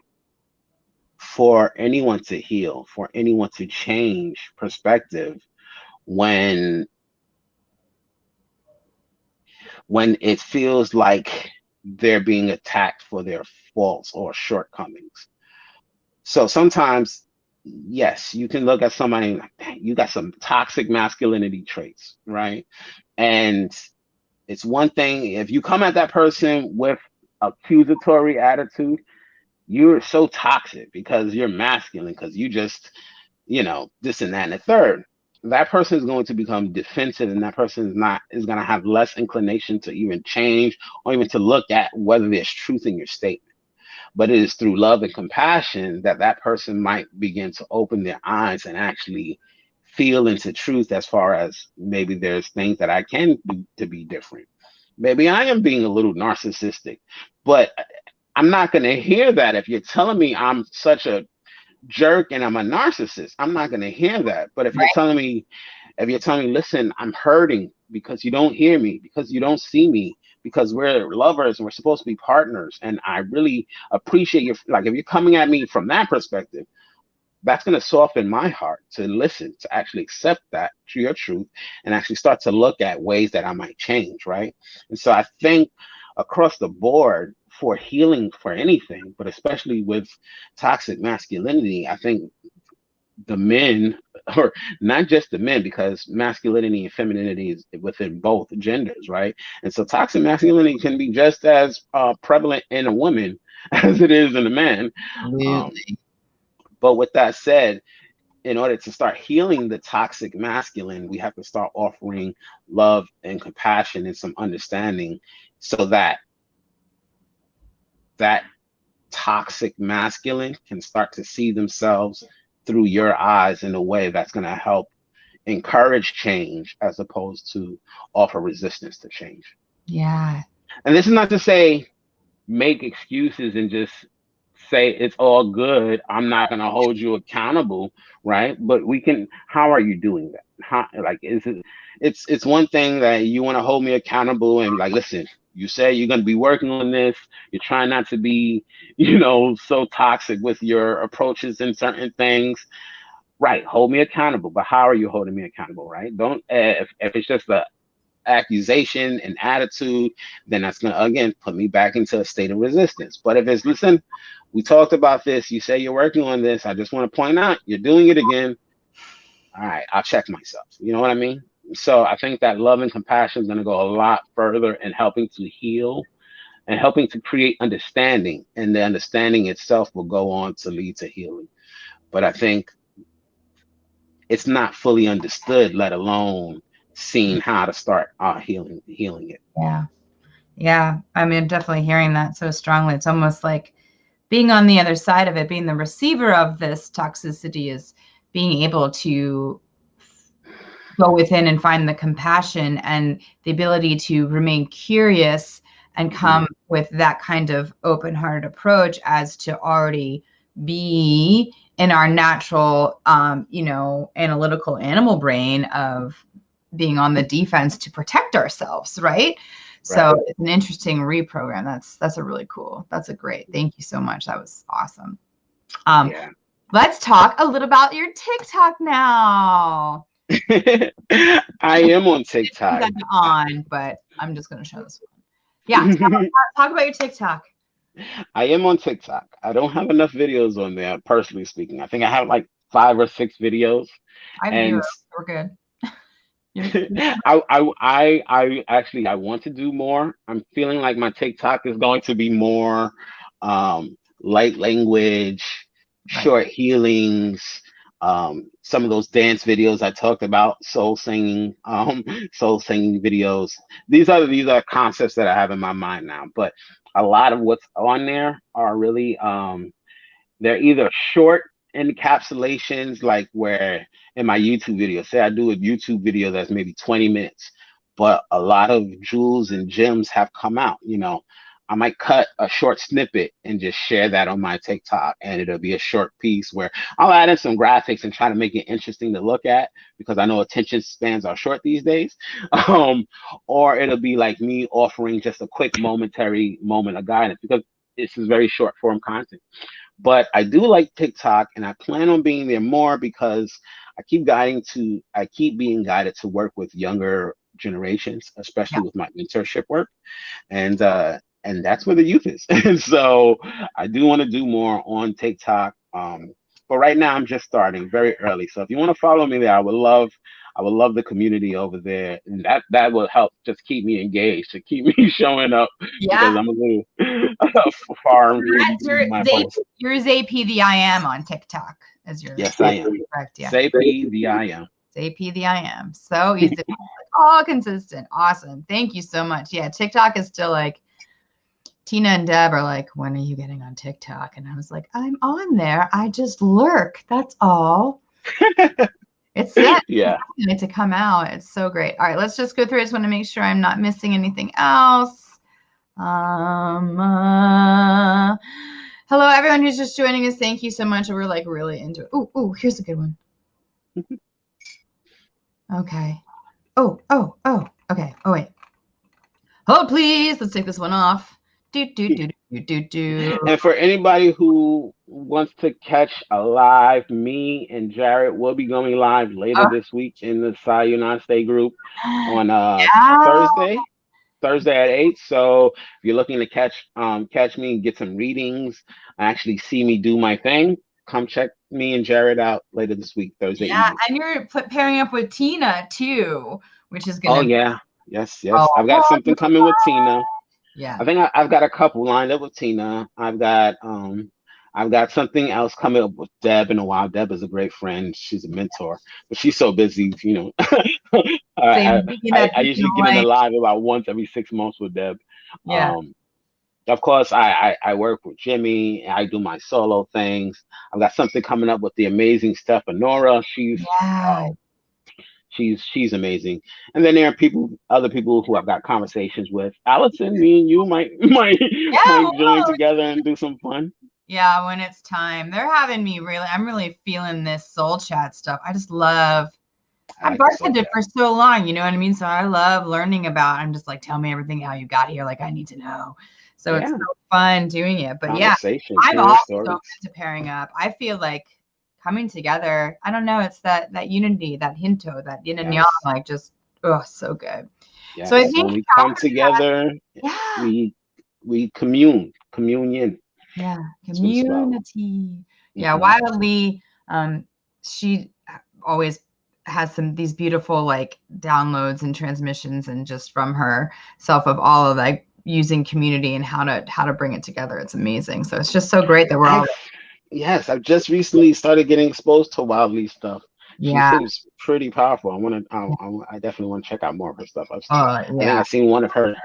for anyone to heal, for anyone to change perspective when it feels like they're being attacked for their faults or shortcomings. So sometimes, yes, you can look at somebody like, "Dang, you got some toxic masculinity traits," right? And it's one thing if you come at that person with accusatory attitude, you're so toxic because you're masculine, because you just, this and that and the third. That person is going to become defensive, and that person is going to have less inclination to even change or even to look at whether there's truth in your statement. But it is through love and compassion that that person might begin to open their eyes and actually feel into truth, as far as maybe there's things that I can do to be different. Maybe I am being a little narcissistic, but I'm not going to hear that if you're telling me I'm such a jerk and I'm a narcissist. I'm not going to hear that. But if you're telling me, listen, I'm hurting because you don't hear me, because you don't see me, because we're lovers and we're supposed to be partners, and I really appreciate your, like, if you're coming at me from that perspective, that's going to soften my heart to listen, to actually accept that to your truth, and actually start to look at ways that I might change, right? And so I think across the board, for healing for anything, but especially with toxic masculinity, I think the men, or not just the men, because masculinity and femininity is within both genders, right? And so toxic masculinity can be just as prevalent in a woman as it is in a man. But with that said, in order to start healing the toxic masculine, we have to start offering love and compassion and some understanding, so that that toxic masculine can start to see themselves through your eyes in a way that's going to help encourage change, as opposed to offer resistance to change. Yeah. And this is not to say make excuses and just say it's all good, I'm not going to hold you accountable, right? But we can, how are you doing that? How, like, is it, it's one thing that you want to hold me accountable and like, listen, you say you're going to be working on this, you're trying not to be, so toxic with your approaches in certain things. right, hold me accountable. But how are you holding me accountable, right? Don't, if it's just a accusation and attitude, then that's going to, again, put me back into a state of resistance. But if it's, listen, we talked about this, you say you're working on this, I just want to point out you're doing it again. All right, I'll check myself. You know what I mean? So I think that love and compassion is going to go a lot further in helping to heal and helping to create understanding. And the understanding itself will go on to lead to healing. But I think it's not fully understood, let alone seeing how to start healing it. Yeah. Yeah. I mean, definitely hearing that so strongly. It's almost like being on the other side of it, being the receiver of this toxicity, is being able to go within and find the compassion and the ability to remain curious and come with that kind of open-hearted approach as to already be in our natural, analytical animal brain of being on the defense to protect ourselves, right? So it's an interesting reprogram. That's a really cool. That's a great. Thank you so much. That was awesome. Let's talk a little about your TikTok now. I am on TikTok. But I'm just going to show this one. Yeah, talk about your TikTok. I am on TikTok. I don't have enough videos on there, personally speaking. I think I have like 5 or 6 videos. We're good. I actually, I want to do more. I'm feeling like my TikTok is going to be more light language, short healings, some of those dance videos I talked about, soul singing videos. These are concepts that I have in my mind now. But a lot of what's on there are really they're either short encapsulations, like where in my YouTube video, say I do a YouTube video that's maybe 20 minutes, but a lot of jewels and gems have come out. I might cut a short snippet and just share that on my TikTok, and it'll be a short piece where I'll add in some graphics and try to make it interesting to look at, because I know attention spans are short these days. Or it'll be like me offering just a quick momentary moment of guidance, because this is very short form content. But I do like TikTok, and I plan on being there more because I keep being guided to work with younger generations, especially with my mentorship work. And that's where the youth is. And so I do want to do more on TikTok. But right now I'm just starting very early. So if you want to follow me there, I would love the community over there. And that will help just keep me engaged, to keep me showing up, because I'm a little far. You're Zay'P the IAm on TikTok as your. Yes, I am. Correct, yeah. Zay'P the IAm. Zay'P the IAm. So easy. All consistent. Awesome. Thank you so much. Yeah, TikTok is still like, Tina and Deb are like, when are you getting on TikTok? And I was like, I'm on there. I just lurk. That's all. It's set to come out. It's so great. All right, let's just go through. I just want to make sure I'm not missing anything else. Hello, everyone who's just joining us. Thank you so much. We're like really into it. Oh, here's a good one. Okay. Oh, okay. Oh, wait. Hold, please. Let's take this one off. And for anybody who wants to catch a live, me and Jared will be going live later this week in the Sayonara Stay group on Thursday at 8. So if you're looking to catch me and get some readings, actually see me do my thing, come check me and Jared out later this week, Thursday evening. And you're pairing up with Tina too, which is gonna. Oh yeah, yes. I've got something coming with Tina. Yeah, I think I've got a couple lined up with Tina. I've got something else coming up with Deb in a while. Deb is a great friend. She's a mentor, but she's so busy, I usually get in the live about once every 6 months with Deb. Yeah. Of course, I work with Jimmy. I do my solo things. I've got something coming up with the amazing Stefanora. She's amazing. And then there are other people who I've got conversations with. Allison, me and you might join together and do some fun. Yeah, when it's time. They're having me I'm really feeling this soul chat stuff. I just love, I've bartended for so long, you know what I mean? So I love learning about, I'm just like, tell me everything, how you got here. Like, I need to know. So it's so fun doing it. But yeah, I'm also so into pairing up. I feel like coming together. I don't know. It's that unity, that hinto, that yin and Yes. yang, like just, oh, so good. Yes. So I think When we come together, yeah, we communion. yeah, That's what it's about. community. Yeah, Hmm. Wildly, she always has these beautiful like downloads and transmissions and just from herself of all of like using community and how to bring it together. It's amazing. So it's just so great that we're all Yes, I've just recently started getting exposed to Wildly stuff. She yeah. seems pretty powerful. I definitely want to check out more of her stuff. Oh I think yeah. I've seen one of her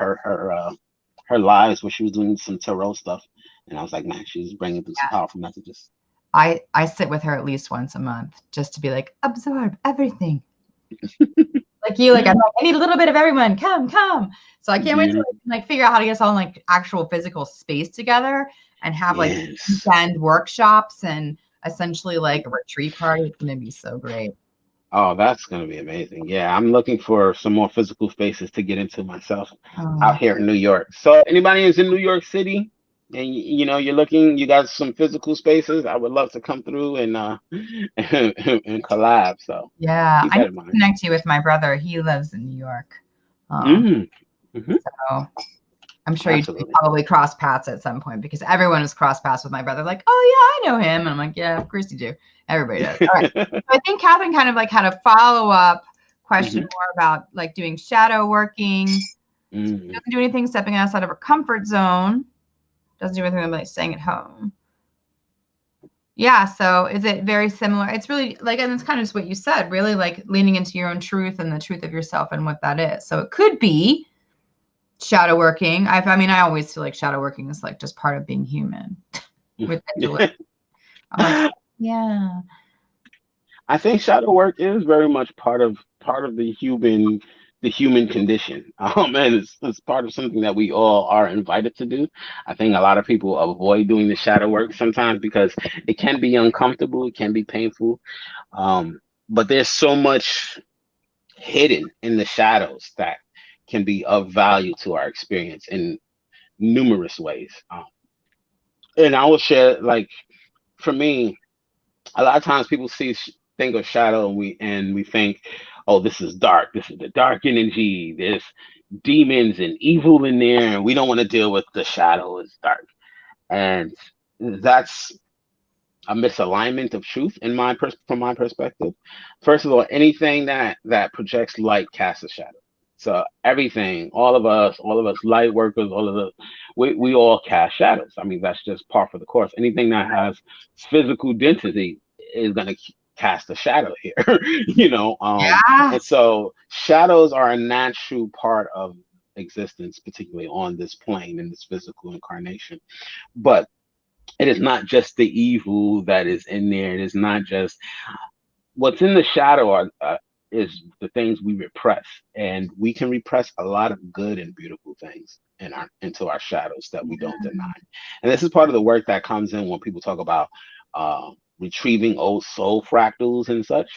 lives where she was doing some tarot stuff, and I was like, man, she's bringing through some powerful messages. I sit with her at least once a month just to be like, absorb everything. Like you, like I'm like, I need a little bit of everyone. Come. So I can't wait to like figure out how to get us all in like actual physical space together and have like Yes. weekend workshops and essentially like a retreat party. It's gonna be so great. Oh, that's gonna be amazing. Yeah, I'm looking for some more physical spaces to get into myself out Oh, here in New York. So anybody who's in New York City and you got some physical spaces, I would love to come through and and collab. So yeah. keep I need that in to mind. connect you with my brother. He lives in New York. Mm, hmm. So I'm sure you Absolutely. probably cross paths at some point because everyone has crossed paths with my brother. Like, oh yeah, I know him. And I'm like, yeah, of course you do. Everybody does. All right. So I think Catherine kind of like had a follow-up question Hmm. more about like doing shadow working. Hmm. Doesn't do anything stepping outside of her comfort zone. Doesn't do anything like staying at home. Yeah. So is it very similar? It's really like, and it's kind of just what you said, really like leaning into your own truth and the truth of yourself and what that is. So it could be shadow working. I mean, I always feel like shadow working is like just part of being human with intellect. I'm like, yeah. I think shadow work is very much part of the human condition. And it's part of something that we all are invited to do. I think a lot of people avoid doing the shadow work sometimes because it can be uncomfortable, it can be painful. Um, but there's so much hidden in the shadows that can be of value to our experience in numerous ways. And I will share, like, for me, a lot of times people think of shadow and we think, oh, this is dark. This is the dark energy. There's demons and evil in there, and we don't want to deal with the shadow. It's dark, and that's a misalignment of truth from my perspective. First of all, anything that projects light casts a shadow. So everything, all of us light workers, all of us, we all cast shadows. I mean, that's just par for the course. Anything that has physical density is gonna cast a shadow here, you know. Yeah. And so shadows are a natural part of existence, particularly on this plane in this physical incarnation. But it is not just the evil that is in there. It is not just what's in the shadow is the things we repress, and we can repress a lot of good and beautiful things into our shadows that we don't deny. And this is part of the work that comes in when people talk about retrieving old soul fractals and such.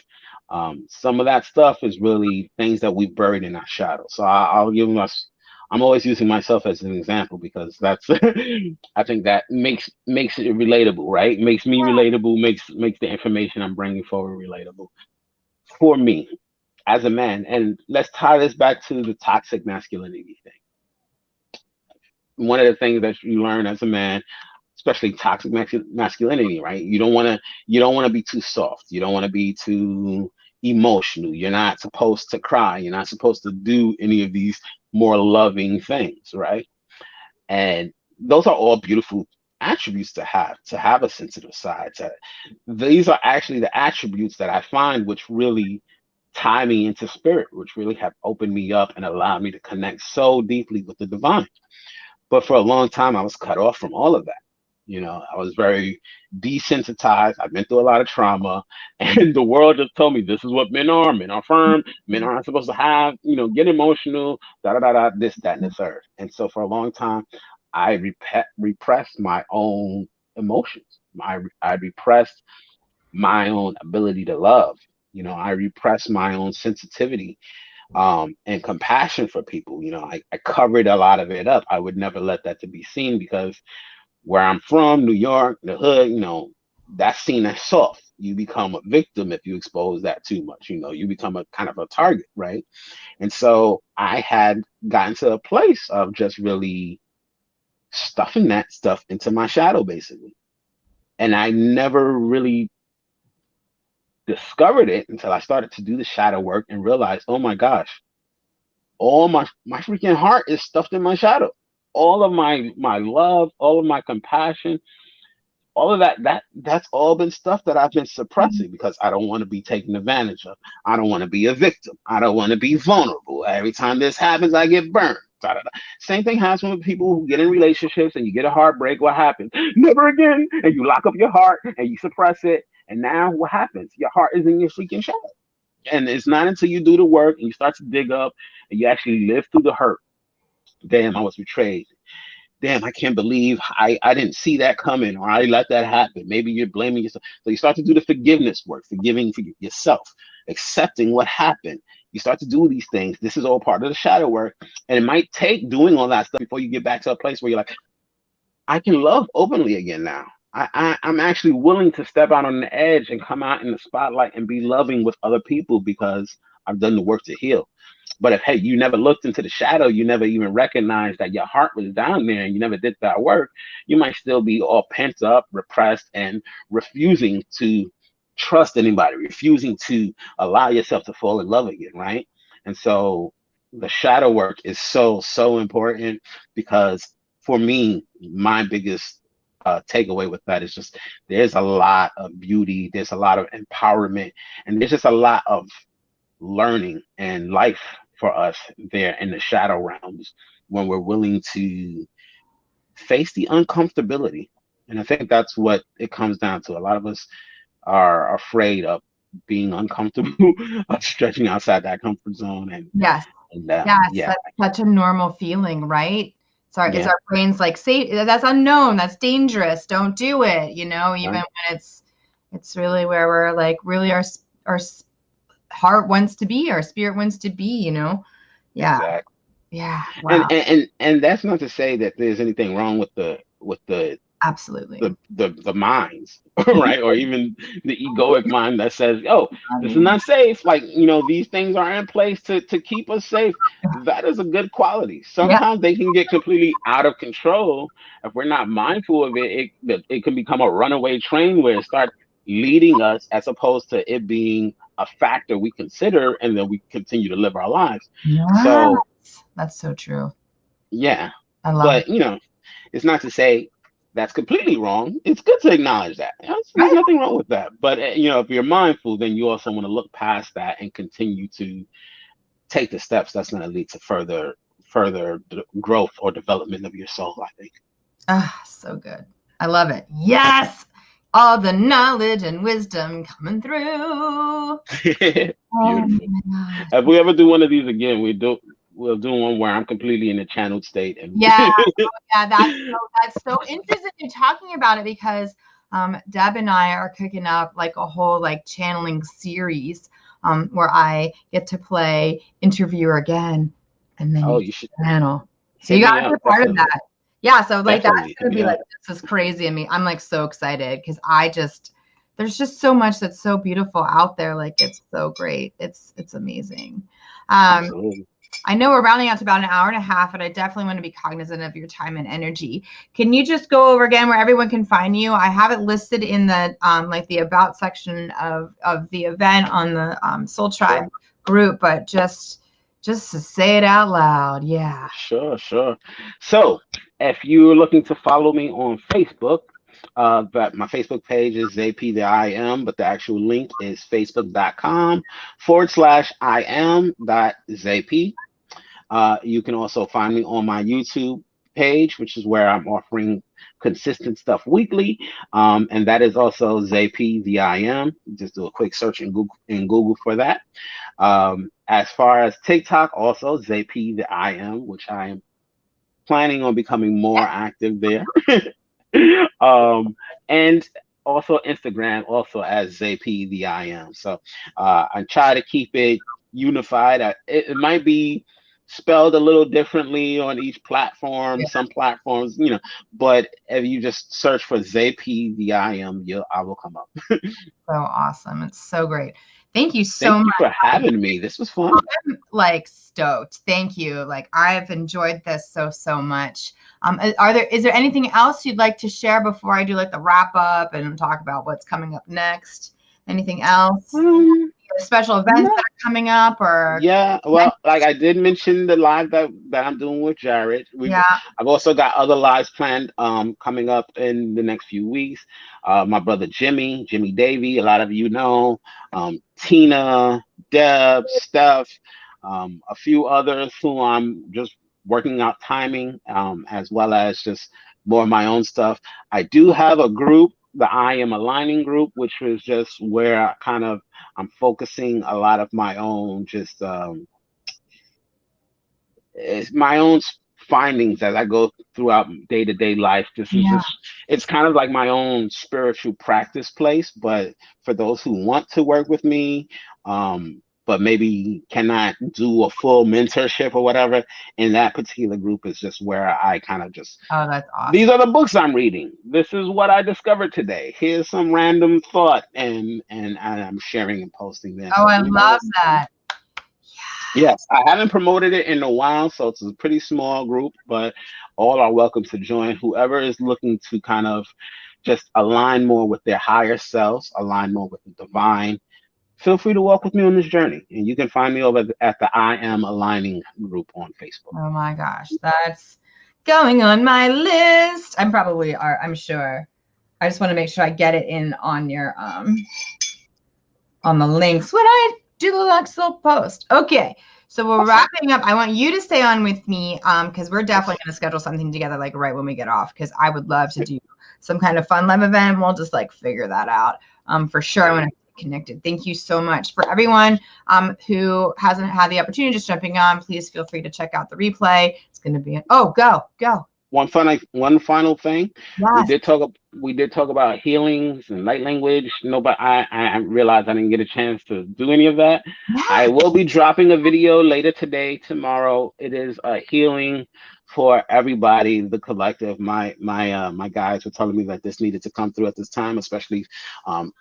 Some of that stuff is really things that we buried in our shadow. So I'll give us. I'm always using myself as an example because that's I think that makes it relatable, right? Makes me relatable, makes the information I'm bringing forward relatable for me as a man. And let's tie this back to the toxic masculinity thing. One of the things that you learn as a man, especially toxic masculinity, right? You don't want to be too soft. You don't want to be too emotional. You're not supposed to cry. You're not supposed to do any of these more loving things, right? And those are all beautiful attributes to have a sensitive side. These are actually the attributes that I find which really tie me into spirit, which really have opened me up and allowed me to connect so deeply with the divine. But for a long time, I was cut off from all of that. I was very desensitized. I've been through a lot of trauma, and the world just told me this is what men are. Men are firm. Men aren't supposed to get emotional, da da da da, this, that, and the third. And so for a long time, I repressed my own emotions. I repressed my own ability to love. I repressed my own sensitivity and compassion for people. I covered a lot of it up. I would never let that to be seen because where I'm from, New York, the hood, that's seen as soft. you become a victim if you expose that too much. You know, you become a kind of a target, right? And so I had gotten to a place of just really stuffing that stuff into my shadow, basically. And I never really discovered it until I started to do the shadow work and realized, oh my gosh, all my freaking heart is stuffed in my shadow. All of my love, all of my compassion, all of that's all been stuff that I've been suppressing because I don't want to be taken advantage of. I don't want to be a victim. I don't want to be vulnerable. Every time this happens, I get burned. Da, da, da. Same thing happens with people who get in relationships and you get a heartbreak. What happens? Never again. And you lock up your heart and you suppress it. And now what happens? Your heart is in your freaking shadow. And it's not until you do the work and you start to dig up and you actually live through the hurt. Damn, I was betrayed. Damn, I can't believe I didn't see that coming or I let that happen. Maybe you're blaming yourself. So you start to do the forgiveness work, forgiving for yourself, accepting what happened. You start to do these things. This is all part of the shadow work. And it might take doing all that stuff before you get back to a place where you're like, I can love openly again now. I'm actually willing to step out on the edge and come out in the spotlight and be loving with other people because I've done the work to heal. But if, hey, you never looked into the shadow, you never even recognized that your heart was down there and you never did that work, you might still be all pent up, repressed, and refusing to trust anybody, refusing to allow yourself to fall in love again, right? And so the shadow work is so important because for me, my biggest takeaway with that is just there's a lot of beauty, there's a lot of empowerment, and there's just a lot of learning and life for us there in the shadow realms when we're willing to face the uncomfortability. And I think that's what it comes down to. A lot of us are afraid of being uncomfortable, of stretching outside that comfort zone. Yes. Yes, Yeah, that's such a normal feeling, right? Sorry, is yeah, our brains like, say that's unknown, that's dangerous, don't do it, you know, even right, when it's really where we're like really our heart wants to be, our spirit wants to be, you know? Yeah. exactly. Yeah. And Wow. and that's not to say that there's anything wrong with Absolutely. the minds, right? Or even the egoic mind that says, "Oh, this is not safe." Like, you know, these things are in place to keep us safe. That is a good quality. Yeah. Sometimes they can get completely out of control if we're not mindful of it. It can become a runaway train where it starts leading us as opposed to it being a factor we consider and then we continue to live our lives. Yes. So That's so true. yeah, I love it. but you know, it's not to say that's completely wrong. It's good to acknowledge that. There's Right. nothing wrong with that. But you know, if you're mindful, then you also want to look past that and continue to take the steps that's going to lead to further growth or development of your soul, I think. Ah, so good. I love it. Yes. All the knowledge and wisdom coming through. Oh Beautiful. my If God. we ever do one of these again, we'll do one where I'm completely in a channeled state and Yeah. Yeah, that's so interesting in talking about it because Deb and I are cooking up like a whole like channeling series where I get to play interviewer again and then oh, you you should channel. So hit you me gotta be up. a part of Definitely. that. Yeah, so like that's Definitely hit gonna me be like up. this is crazy and me. I'm like so excited because there's just so much that's so beautiful out there. Like it's so great. It's amazing. Um, Absolutely. I know we're rounding out to about an hour and a half, and I definitely want to be cognizant of your time and energy. Can you just go over again where everyone can find you? I have it listed in the like the about section of the event on the Soul Tribe group, but just to say it out loud, yeah. Sure. So, if you're looking to follow me on Facebook, that my Facebook page is Zay'P the IAm, but the actual link is facebook.com/IAM.ZayP. You can also find me on my YouTube page, which is where I'm offering consistent stuff weekly, and that is also Zay'P the IAm. Just do a quick search in Google for that. As far as TikTok, also Zay'P the IAm, which I am planning on becoming more active there. And also Instagram, also as Zay'P the IAm. So I try to keep it unified. It might be spelled a little differently on each platform. Yeah. Some platforms, but if you just search for Zay'P the IAm, I will come up. So awesome. It's so great. Thank you so Thank you much. for having me. This was fun. I'm like stoked. Thank you. Like I've enjoyed this so much. Is there anything else you'd like to share before I do like the wrap up and talk about what's coming up next? Anything else? Special events No. that are coming up or Yeah, well, like I did mention the live that I'm doing with Jared. yeah. I've also got other lives planned coming up in the next few weeks. My brother Jimmy Davy, a lot of you know, Tina, Deb, Steph, a few others who I'm just working out timing, as well as just more of my own stuff. I do have a group, the I Am Aligning group, which was just where I'm focusing a lot of my own it's my own findings as I go throughout day-to-day life. Yeah. It's kind of like my own spiritual practice place, but for those who want to work with me, but maybe cannot do a full mentorship or whatever, in that particular group is just where I kind of just, Oh, that's awesome. these are the books I'm reading. This is what I discovered today. Here's some random thought, and I'm sharing and posting them. Oh, I love that. Yes, I haven't promoted it in a while, so it's a pretty small group, but all are welcome to join. Whoever is looking to kind of just align more with their higher selves, align more with the divine, feel free to walk with me on this journey. And you can find me over at the I Am Aligning group on Facebook. Oh my gosh, that's going on my list. I'm sure. I just want to make sure I get it in on your on the links when I do the next little post. Okay, so we're wrapping up. I want you to stay on with me because we're definitely going to schedule something together like right when we get off, because I would love to do some kind of fun live event. We'll just like figure that out for sure. I want to stay connected. Thank you so much. For everyone who hasn't had the opportunity just jumping on, please feel free to check out the replay. It's going to be go. One final thing. Yes. We did talk about healings and light language. No, but I realized I didn't get a chance to do any of that. Yes. I will be dropping a video later today, tomorrow. It is a healing for everybody, the collective. My guys were telling me that this needed to come through at this time, especially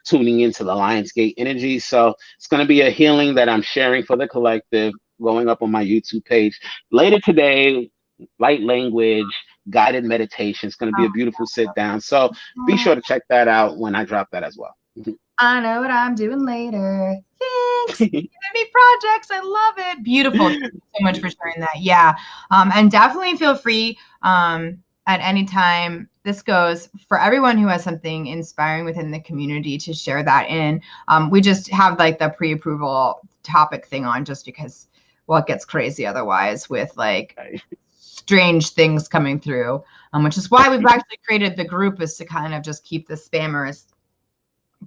tuning into the Lionsgate energy. So it's going to be a healing that I'm sharing for the collective, going up on my YouTube page later today. Light language, guided meditation. It's going to be a beautiful sit down. So be sure to check that out when I drop that as well. I know what I'm doing later. Thanks. Giving me projects. I love it. Beautiful. Thank you so much for sharing that. Yeah. And definitely feel free at any time. This goes for everyone who has something inspiring within the community to share that in. We just have like the pre-approval topic thing on just because, well, it gets crazy otherwise with like strange things coming through, which is why we've actually created the group, is to kind of just keep the spammers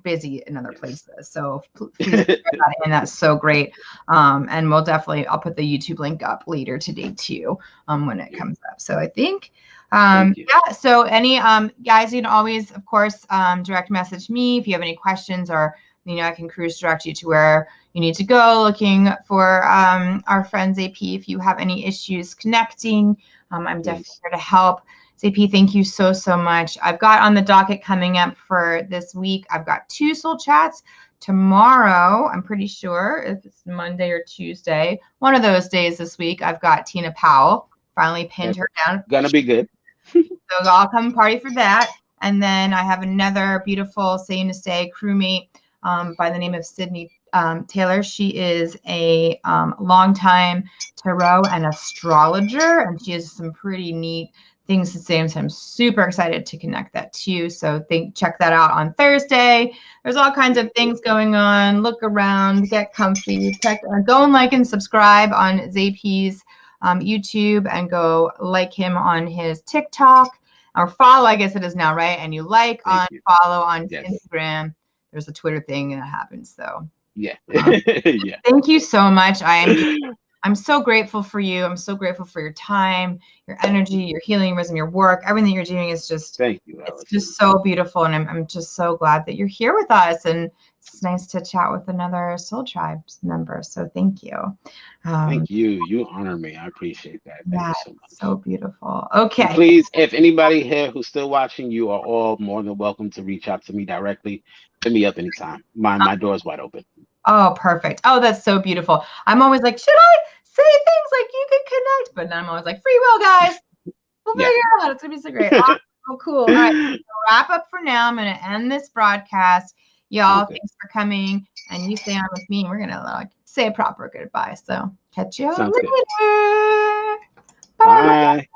busy in other places. So please share that in. That's so great. And I'll put the YouTube link up later today too, when it comes up. So I think, yeah, so any guys, you can always, of course, direct message me if you have any questions, or I can cruise direct you to where you need to go looking for our friend ZayP if you have any issues connecting. I'm definitely here to help. ZayP, thank you so much. I've got on the docket coming up for this week, I've got 2 soul chats. Tomorrow, I'm pretty sure, if it's Monday or Tuesday, one of those days this week, I've got Tina Powell. Finally pinned her down. Gonna be good. So I'll come party for that. And then I have another beautiful Say Unit Stay crewmate by the name of Sydney Taylor. She is a longtime tarot and astrologer, and she has some pretty neat things to say. So I'm super excited to connect that too. So check that out on Thursday. There's all kinds of things going on. Look around, get comfy, go and like and subscribe on ZayP's YouTube, and go like him on his TikTok, or follow, I guess it is now, right? And you follow on Instagram. There's a Twitter thing that happens. So yeah. Thank you so much. I'm I'm so grateful for you. I'm so grateful for your time, your energy, your healing, wisdom, your work. Everything you're doing is just, Thank you, it's Allison. just so beautiful. And I'm just so glad that you're here with us. And it's nice to chat with another Soul Tribe member. So thank you. Thank you. You honor me. I appreciate that. Thank Yeah, you so much. so beautiful. And Okay. please, if anybody here who's still watching, you are all more than welcome to reach out to me directly. Hit me up anytime. My door is wide open. Oh, perfect. Oh, that's so beautiful. I'm always like, should I say things like you could connect? But then I'm always like, free will, guys. We'll Yeah. figure it out. It's going to be so great. Awesome. Oh, cool. All right. Wrap up for now. I'm going to end this broadcast. Y'all, Okay. thanks for coming. And you stay on with me. And we're going to like say a proper goodbye. So catch you all Sounds good. later. Bye. Bye.